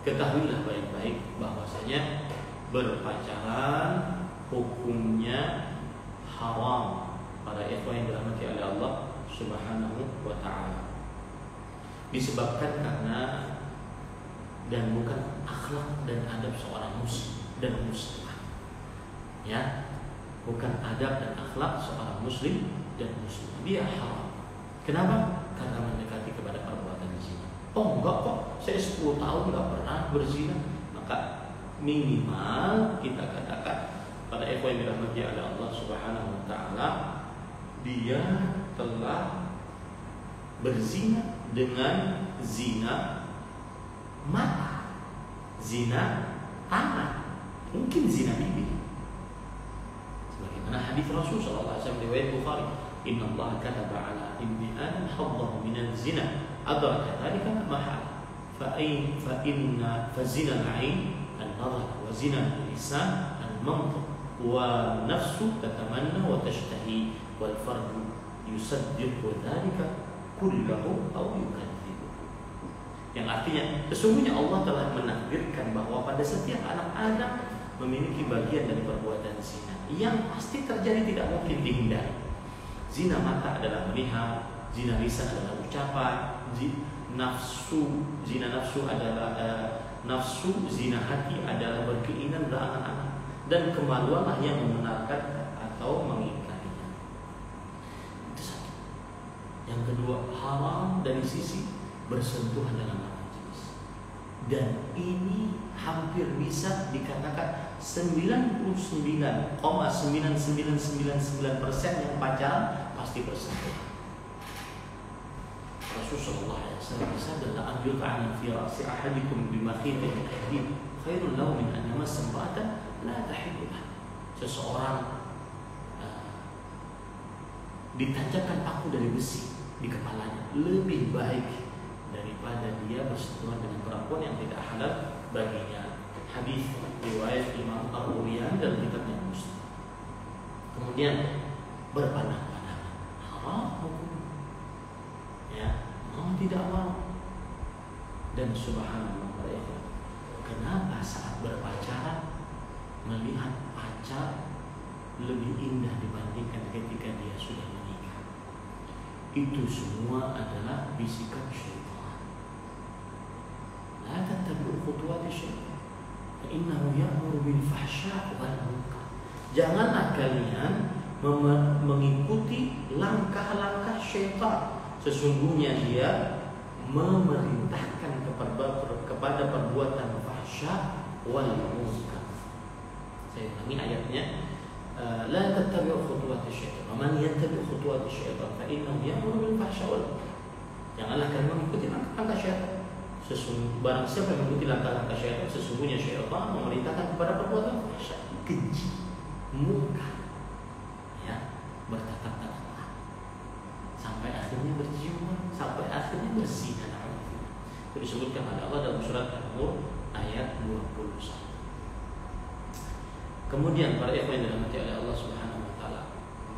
Ketahuilah baik-baik bahwasanya berpacaran hukumnya haram, para ikhwan yang dirahmati oleh Allah Subhanahu wa taala. Disebabkan karena dan bukan akhlak dan adab seorang muslim dan muslimah. Ya, bukan adab dan akhlak seorang muslim dan muslimah. Dia haram. Kenapa? Karena mendekati kepada perbuatan zina. Oh enggak kok, saya 10 tahun enggak pernah berzina. Maka minimal kita katakan pada ikhwan yang dirahmati oleh Allah Subhanahu wa taala, dia telah berzina dengan zina mata, zina tangan, mungkin zina bibir. Sebagaimana hadis Rasul sallallahu alaihi wasallam riwayat Bukhari, "Inna Allah kataba ala ibni Adam haddahu min az-zina, adraka dhalika mahal." Fa zina al-'ain an-nazar, wa zina al-lisan al-mantiq, wa nafsu tatamanna wa tashtahi, wal fardu yusaddiqu dhalika kullahu aw yukadzibu. Yang artinya sesungguhnya Allah telah menakdirkan bahwa pada setiap anak Adam memiliki bagian dari perbuatan zina yang pasti terjadi, tidak mungkin dihindari. Zina mata adalah melihat, zina lisan adalah ucapan, zina nafsu adalah nafsu, zina hati adalah berkeinginan berangan-angan, dan kemaluanlah yang membenarkan atau mengingkarinya. Itu satu. Yang kedua, haram dari sisi bersentuhan dengan lawan jenis. Dan ini hampir bisa dikatakan 99,9999% yang pacaran pasti bersentuhan. Rasulullah SAW bersabda, "An yut'ana fi ra'si ahadikum bimakhitin hadid khairun lahu min an yamassa imra'atan la tahillu lahu." Seseorang ditancapkan paku dari besi di kepalanya lebih baik daripada dia bersentuhan dengan perempuan yang tidak halal baginya. Hadis riwayat Imam Al-Uriyani dalam kitabnya Muslim. Kemudian berpandangan-pandangan haram hukum, ya, mau tidak mau. Dan subhanallah, kenapa saat berpacaran melihat pacar lebih indah dibandingkan ketika dia sudah menikah? Itu semua adalah bisikan syaitan. La tattabi'u khutuwati syaitan, fa innahu ya'muru bil fahsya'i wal munkar. Janganlah kalian mengikuti langkah-langkah syaitan. Sesungguhnya dia memerintahkan kepada perbuatan fahsya wal munkar. Saya ulangi ayatnya. La tattabi'u khutuwati syaitan. Wa man yattabi' khutuwati syaitan fa innahu ya'muru bil fahsya wal munkar. Janganlah kalian mengikuti langkah-langkah syaitan. Barang siapa yang mengikuti langkah-langkah syaitan, sesungguhnya syaitan memerintahkan kepada perbuatan fahsya, keji, munkar, ya, bertatap-tatapan, sampai akhirnya berjiwa, sampai akhirnya berzina. Itu disebutkan oleh Allah dalam surat An-Nur ayat 21. Kemudian para ikhwan yang dirahmati oleh Allah Subhanahu wa taala,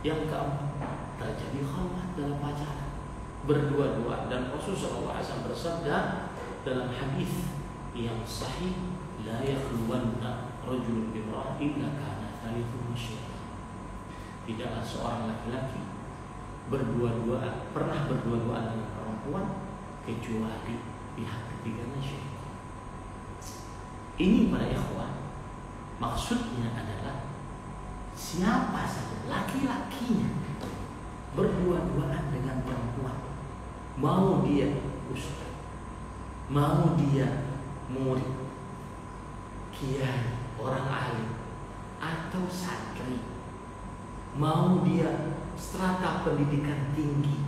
yang keempat, terjadi khalwat dalam pacaran, berdua-dua. Dan Rasulullah SAW bersabda dalam hadis yang sahih, la yakhluwanna rajulun bimra'atin illa kana thalithuhuma syaitan. Tidaklah seorang laki-laki pernah berdua-duaan dengan perempuan kecuali pihak ketiganya syaitan. Ini para ikhwan, maksudnya adalah siapa saja laki-lakinya berdua-duaan dengan perempuan, mau dia ustaz, mau dia murid, kiai, orang alim, atau santri, mau dia strata pendidikan tinggi,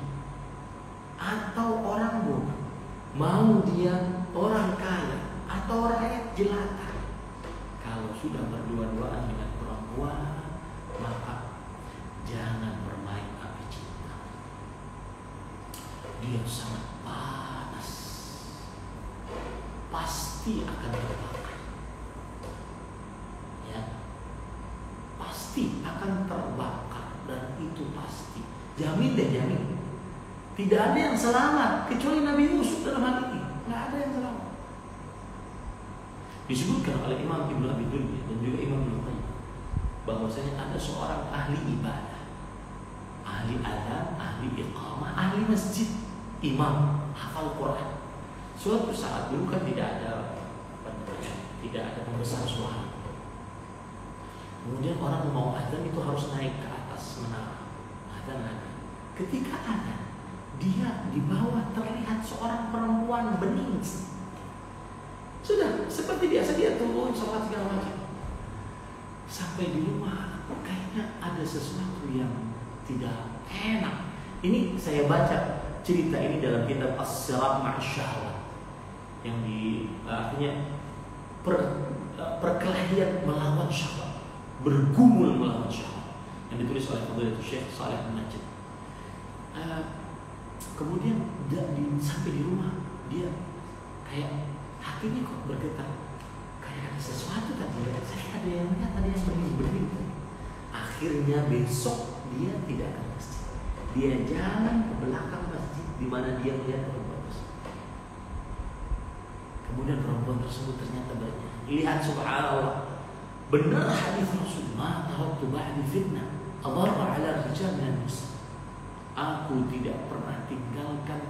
atau orang bodoh, mau dia orang kaya atau rakyat jelata, kalau sudah berdua-duaan dengan perempuan, maka jangan bermain api cinta. Dia sangat panas, pasti akan terbakar. Ya, pasti akan terbakar, dan itu pasti. Jamin deh, jamin. Tidak ada yang selamat kecuali Nabi Yusuf dalam hal ini. Nggak ada yang selamat. Disebutkan oleh Imam Ibnu Abi Dunya dan juga Imam Ibnu Qayyim bahwasanya ada seorang ahli ibadah, ahli adzan, ahli iqamah, ahli masjid, imam, hafal Quran. Suatu saat dulu kan tidak ada pembesar suara. Kemudian orang mau adzan itu harus naik ke atas menara. Adzan. Ketika adzan, dia di bawah terlihat seorang perempuan bening. Sudah seperti biasa dia turun sholat segala macam. Sampai di rumah kayaknya ada sesuatu yang tidak enak. Ini saya baca cerita ini dalam kitab As-Sirat Ma'asyahwat, yang artinya perkelahian melawan syahwat, bergumul melawan syahwat, yang ditulis oleh Fadilatul Syekh Shalih Al-Najib. Kemudian sampai di rumah dia kayak hatinya kok bergetar, kayak ada sesuatu tadi. Saya ada yang lihat, ada yang bening-bening. Akhirnya besok dia tidak ke masjid. Dia jalan ke belakang masjid di mana dia melihat perempuan tersebut. Kemudian perempuan tersebut ternyata bernyanyi. Lihat, subhanallah, benar hadis Rasul, ma taraktu ba'di fitnah adarra ala rijal min nisa. Aku tidak pernah tinggalkan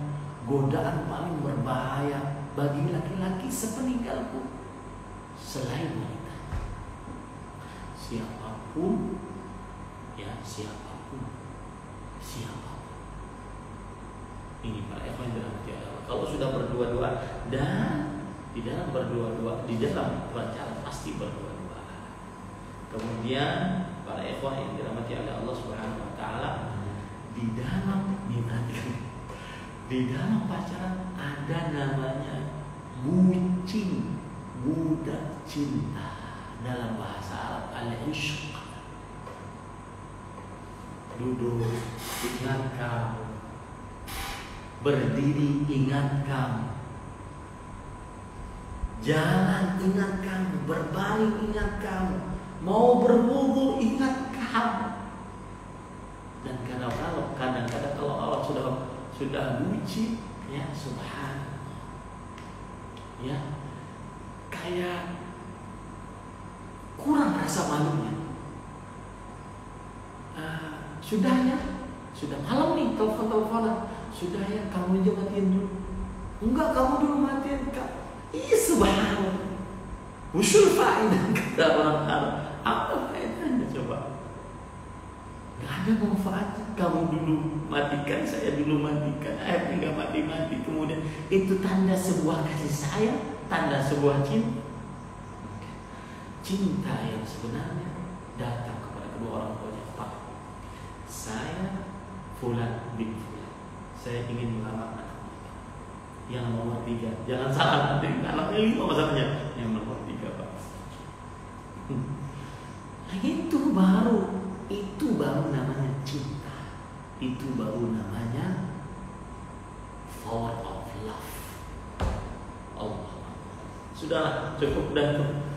godaan paling berbahaya bagi laki-laki sepeninggalku selain wanita. Siapapun, ya siapapun. Ini para ikhwan yang dirahmati Allah. Kalau sudah berdua-dua, dan di dalam berdua-dua, di dalam pacaran pasti berdua-dua. Kemudian para ikhwan yang dirahmati oleh Allah Subhanahu Wa Taala, di dalam pacaran ada namanya bucin, budak cinta, dalam bahasa Arab al-ishq. Duduk ingat kamu, berdiri ingat kamu, jalan ingat kamu, berbaring ingat kamu, mau berwudu ingat kamu. Dan kadang-kadang kalau Allah sudah bucin, ya subhanallah, ya kayak kurang rasa malunya. Sudah malam nih, telepon-teleponan, sudah ya kamu aja matiin dulu. Enggak, kamu dulu matiin. Iya subhanallah, usul faedah kata orang Arab. Apa faedahnya coba? Gak ada manfaatnya. Kamu dulu matikan, saya dulu matikan, akhirnya gak mati-mati. Kemudian itu tanda sebuah kasih sayang, tanda sebuah cinta. Cinta yang sebenarnya datang kepada kedua orang tuanya. Pak, saya Fulan bin Fulan, saya ingin melamar anak yang nomor 3. Jangan salah nanti, anaknya 5 masalahnya. Yang nomor 3 Pak. Nah, itu baru namanya cinta. Itu baru namanya power of love. Allah. Sudah cukup dan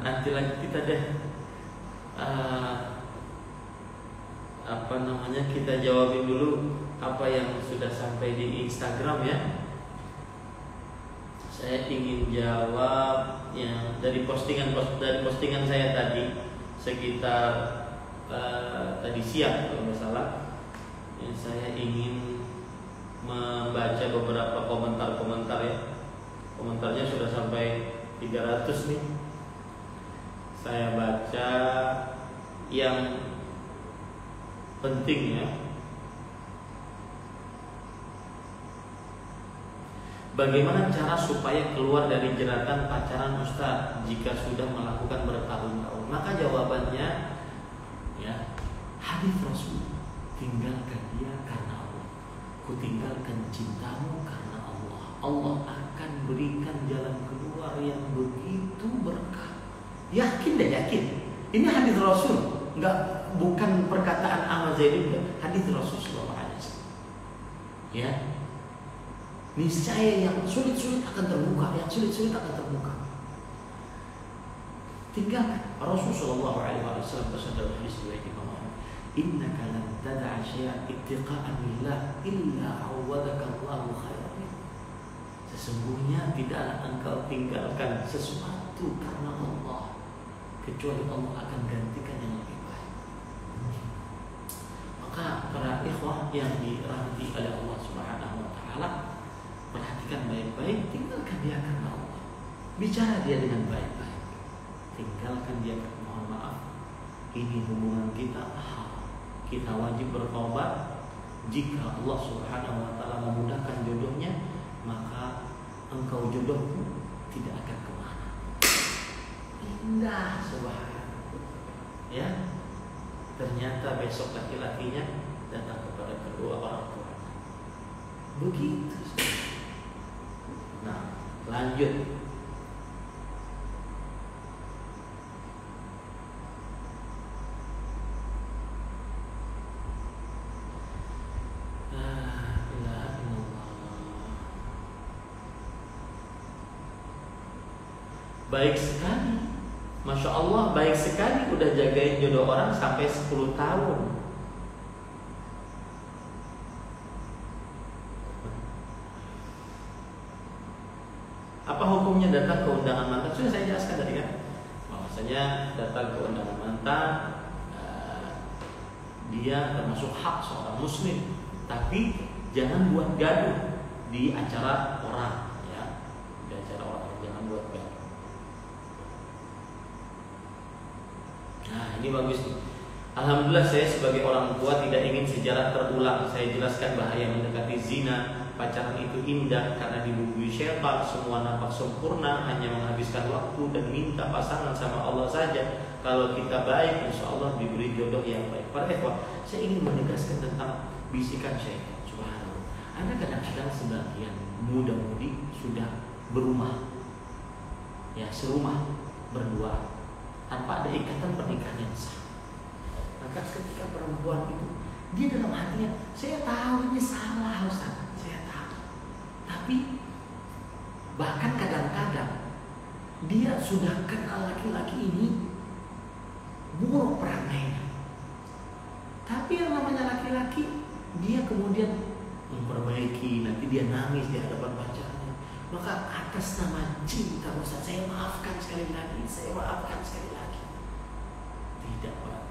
nanti lagi kita deh kita jawabin dulu apa yang sudah sampai di Instagram ya. Saya ingin jawab yang dari postingan saya tadi sekitar tadi siang kalau nggak salah. Yang saya ingin membaca beberapa komentar ya. Komentarnya sudah sampai 300 nih. Saya baca yang penting ya. Bagaimana cara supaya keluar dari jeratan pacaran Ustaz jika sudah melakukan bertahun-tahun? Maka jawabannya ya, hadis Rasul, tinggalkan dia karena Allah. Ku tinggalkan cintamu karena Allah. Allah akan berikan jalan keluar yang begitu berkah. Yakin deh, yakin. Ini hadis Rasul, bukan perkataan Ahmad Zaini, hadis Rasul sallallahu alaihi wasallam. Ya. niscaya yang sulit-sulit akan terbuka, yang sulit-sulit akan terbuka. Tinggalkan. Rasulullah SAW bersabda dalam hadis riwayat Imam Ahmad, "Innaka lan tad'a syai'an ittiqa'an lillah illa 'awwadaka Allahu khairan." Sesungguhnya tidaklah engkau tinggalkan sesuatu karena Allah, kecuali Allah akan gantikan yang lebih baik. Maka para ikhwah yang dirahmati oleh Allah Subhanahu wa taala, perhatikan baik-baik, tinggalkan dia karena Allah. Bicara dia dengan baik-baik. Tinggalkan dia karena mohon maaf. Ini hubungan kita haram. Kita wajib bertobat. Jika Allah Subhanahu wa taala memudahkan jodohnya, maka engkau jodohmu tidak akan kemana. Indah subhanallah. Ya, ternyata besok laki-lakinya datang kepada kedua orang tua. Begitu. Nah, lanjut. Baik sekali, Masya Allah, baik sekali udah jagain jodoh orang sampai 10 tahun. Apa hukumnya datang ke undangan mantan? Sudah saya jelaskan tadi kan, bahwasanya datang ke undangan mantan dia termasuk hak seorang muslim, tapi jangan buat gaduh di acara orang, ya, di acara orang jangan buat gaduh. Nah, ini bagus nih. Alhamdulillah saya sebagai orang tua tidak ingin sejarah terulang. Saya jelaskan bahaya mendekati zina. Pacaran itu indah karena dibumbui syaitan. Semua nampak sempurna, hanya menghabiskan waktu dan minta pasangan sama Allah saja. Kalau kita baik, insya Allah diberi jodoh yang baik. Para ikhwah, saya ingin menegaskan tentang bisikan syaitan. Subhanallah. Anda kadang-kadang sebagian muda-mudi sudah berumah, ya, serumah berdua, tanpa ada ikatan pernikahan yang sah. Maka ketika perempuan itu, dia dalam hatinya, saya tahu ini salah Ustaz, saya tahu. Tapi bahkan kadang-kadang dia sudah kenal laki-laki ini buruk perangainya. Tapi yang namanya laki-laki, dia kemudian memperbaiki, nanti dia nangis di hadapan pacarnya. Maka atas nama cinta Ustaz, saya maafkan sekali lagi, saya maafkan sekali lagi. Tidak, Pak.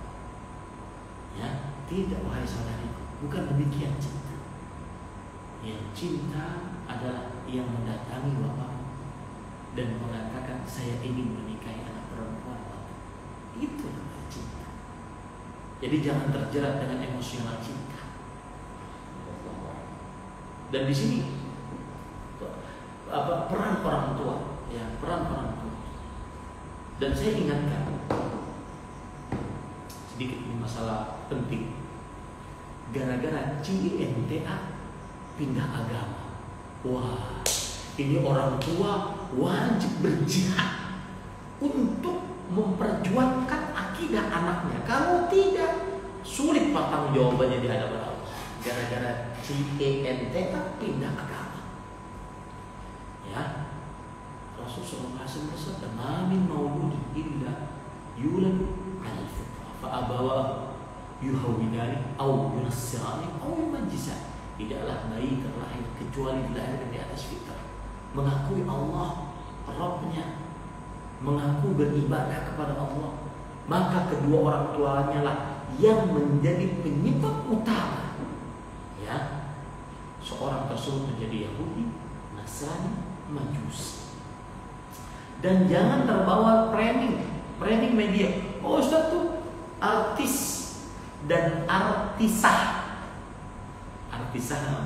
Ya, tidak, wahai saudariku. Bukan demikian cinta. Yang cinta adalah yang mendatangi bapakmu dan mengatakan saya ingin menikahi anak perempuan. Itu namanya cinta. Jadi jangan terjerat dengan emosional cinta. Dan di sini peran orang tua, ya, peran orang tua. Dan saya ingatkan sedikit ini masalah penting. Gara-gara CINTA pindah agama. Wah, ini orang tua wajib berjihad untuk memperjuangkan akidah anaknya. Kalau tidak, sulit patang jawabannya di hadapan Allah. Gara-gara CINTA pindah agama. Ya, Rasulullah SAW bersabda, "Ma min mauludin illa yuladu 'alal fitrah, fa abawahu yuhawidani aw yunassirani aw yumajjisani." Tidaklah bayi terlahir kecuali dilahirkan di atas fitrah, mengakui Allah Rabbnya, mengaku beribadah kepada Allah. Maka kedua orang tuanya lah yang menjadi penyebab utama, ya, seorang tersebut menjadi Yahudi, Nasrani, Majusi. Dan jangan terbawa framing media. Oh, Ustaz tuh artis dan artisah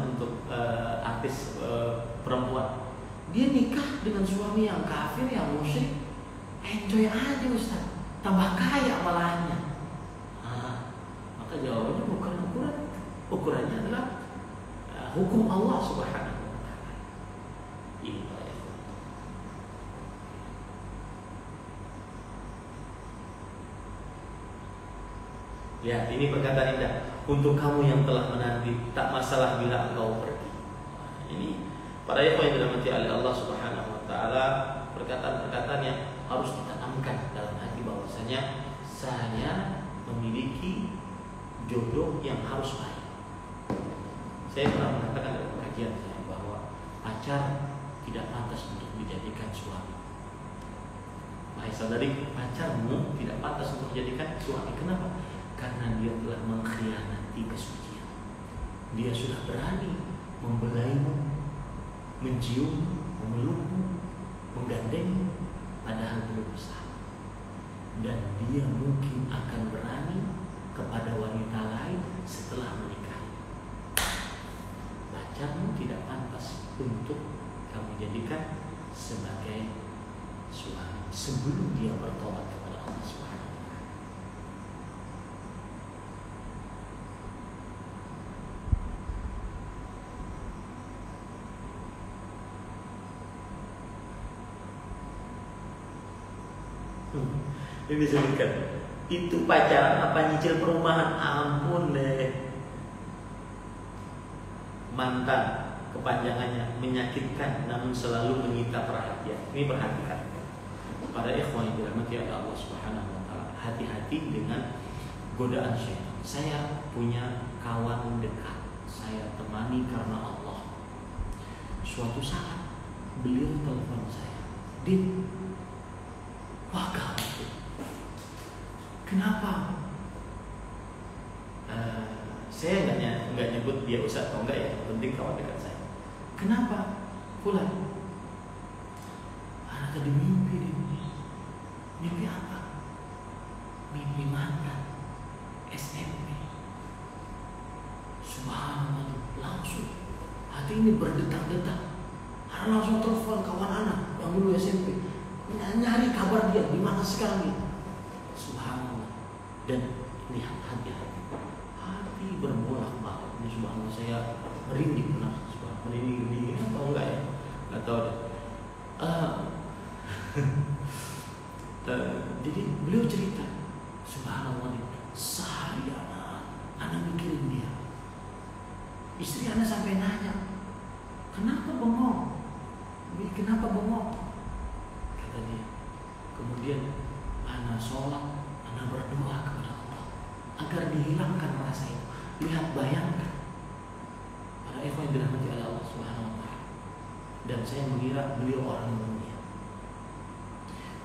untuk artis perempuan. Dia nikah dengan suami yang kafir, yang musyrik. Enjoy aja Ustaz, tambah kaya malahnya. Maka jawabannya bukan ukurannya adalah hukum Allah Subhanahu wa taala. Ini ya, ini perkataan indah. Untuk kamu yang telah menanti, tak masalah bila engkau pergi. Ini Para ikhwan yang dirahmati oleh Allah Subhanahu wa taala, perkataan-perkataan yang harus ditanamkan dalam hati bahwasanya saya memiliki jodoh yang harus baik. Saya pernah mengatakan dalam kajian saya bahwa pacar tidak pantas untuk dijadikan suami. Wahai saudari, pacarmu tidak pantas untuk dijadikan suami. Kenapa? Karena dia telah mengkhianati kesucian. Dia sudah berani membelaimu, mencium, memelukmu, menggandengmu, padahal belum bersama. Dan dia mungkin akan berani kepada wanita lain setelah menikah. Pacarmu tidak pantas untuk kamu jadikan sebagai suami sebelum dia bertobat kepada Allah Subhanahu wa taala. Ini disebutkan itu pacaran apa nyicil perumahan, ampun deh. Mantan kepanjangannya menyakitkan namun selalu menyita perhatian. Ini perhatikan para ikhwan yang dirahmati oleh Allah Subhanahu wa taala, hati-hati dengan godaan syaitan. Saya punya kawan dekat, saya temani karena Allah. Suatu saat beliau telepon saya, "Din, wah gawat. Kenapa?" Saya nggak nyebut dia ustaz atau enggak ya, penting kawan dekat saya. "Kenapa? Fulan, anak tadi mimpi dia. Mimpi apa? Mimpi mantan SMP. Subhanallah, langsung hati ini berdetak-detak. Anak langsung telepon kawan anak yang dulu SMP, nyari kabar dia di mana sekarang ini. Subhanallah. Dan lihat hati-hati berbolak-balik. Ini subhanallah, saya merinding, benar. Subhanallah, merinding atau enggak ya? Enggak tahu deh. Jadi beliau cerita, subhanallah, seharian anak mikirin dia. Istri anak sampai nanya, "Kenapa bengong? Kenapa bengong?" Kata dia. Kemudian anak sholat, anak berdoa kepada Allah agar dihilangkan rasa itu. Lihat, bayangkan para ikhwan yang dirahmati oleh Allah Subhanahu wa taala. Dan saya mengira beliau orang yang mulia,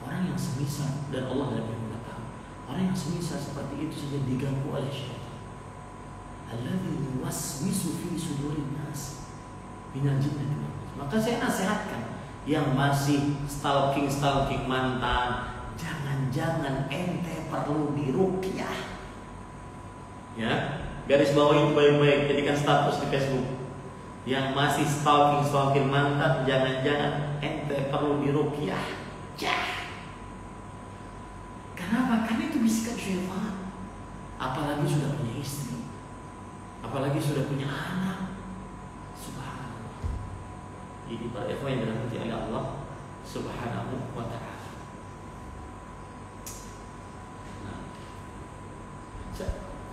orang yang semisal, dan Allah lebih mengetahui, orang yang semisal seperti itu saja diganggu oleh syaitan. Alladzi yuwaswisu fi sudurin nas minal jinnati wan nas. Maka saya nasihatkan yang masih stalking mantan, jangan-jangan ente perlu diruqyah. Ya, garis bawahi baik-baik, jadikan status di Facebook. Yang masih stalking mantan, jangan-jangan ente perlu diruqyah. Kenapa? Karena itu bisikan syaitan. Apalagi sudah punya istri, apalagi sudah punya anak. Subhanallah. Jadi para ikhwan yang dirahmati oleh Allah Subhanahu wa taala.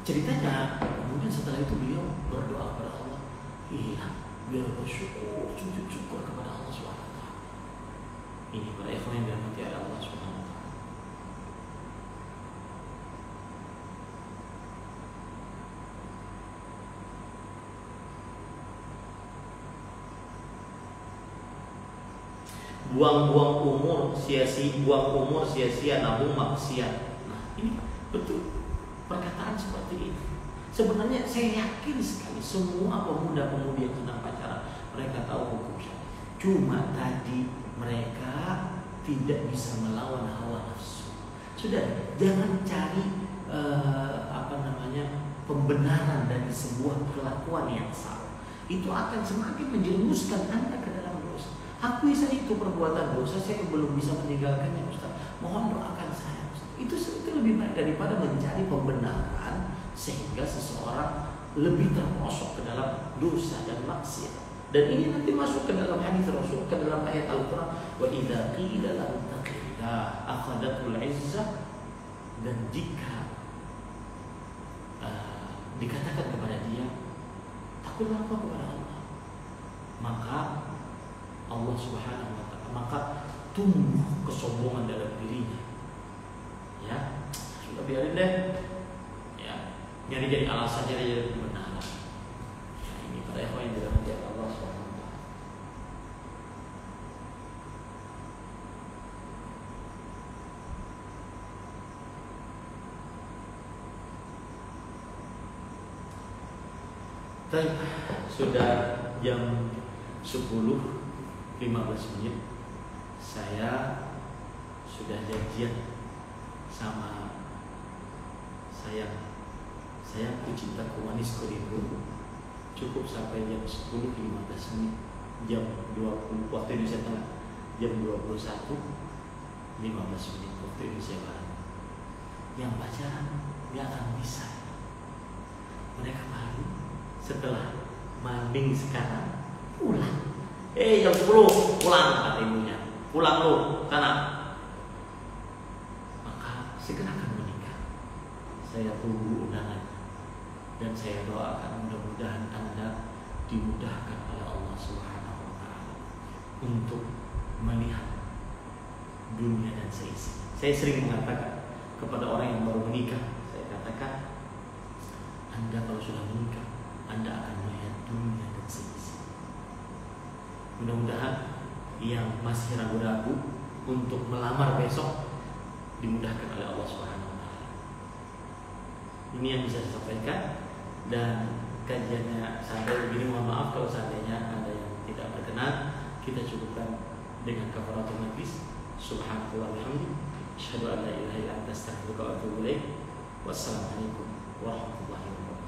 Ceritanya, kemudian setelah itu beliau berdoa kepada Allah, iya, biar bersyukur, sujud syukur kepada Allah Subhanahu wa taala. Ini para ikhwan yang dirahmati oleh Allah Subhanahu wa taala. Buang-buang umur sia-sia, nabung maksiat. Nah, ini betul. Perkataan seperti ini sebenarnya saya yakin sekali semua pemuda-pemudi yang sedang pacaran mereka tahu hukum syar'i. Cuma tadi mereka tidak bisa melawan hawa nafsu. Sudah, jangan cari pembenaran dari sebuah kelakuan yang salah. Itu akan semakin menjerumuskan Anda ke dalam dosa. Akui saja itu perbuatan dosa, saya belum bisa meninggalkannya, Ustaz. Mohon doakan saya. Itu lebih baik daripada mencari pembenaran sehingga seseorang lebih terperosok ke dalam dosa dan maksiat. Dan ini nanti masuk ke dalam hadis Rasul, ke dalam ayat Al-Quran. Wa idza qila lahu taqillah akhadatul izzah. Dan jika dikatakan kepada dia takutlah kepada Allah, maka Subhanahu wa taala, maka tumbuh kesombongan dalam dirinya. Ya, sudah biarin deh. Ya, nyari jadi alasan, nyari jadi kebenaran. Ya, ini para ikhwan yang dirahmati Allah Subhanahu wa taala. Baik, sudah jam 10:15. Saya sudah janjian sama sayangku, cintaku, manisku, rinduku, cukup sampai jam 10:15. Jam 20 waktu Indonesia Tengah, jam 21:15 waktu Indonesia Barat. Yang pacaran nggak akan bisa. Mereka malu setelah manding sekarang pulang. Jam 10 pulang, kata ibunya. Pulang lu sana. Maka segerakan menikah. Saya tunggu undangan dan saya doakan mudah-mudahan Anda dimudahkan oleh Allah Subhanahu wa taala untuk melihat dunia dan seisi. Saya sering mengatakan kepada orang yang baru menikah, saya katakan, Anda kalau sudah menikah, Anda akan melihat dunia dan seisi. Mudah-mudahan yang masih ragu-ragu untuk melamar besok dimudahkan oleh Allah Subhanahu wa taala. Ini yang bisa saya sampaikan, dan kajiannya sampai begini. Mohon maaf kalau seandainya ada yang tidak berkenan. Kita cukupkan dengan kafaratul majlis. Subhanallahi wa bihamdihi, asyhadu an la ilaha illa anta, astaghfiruka wa atubu ilaik. Wassalamualaikum warahmatullahi wabarakatuh.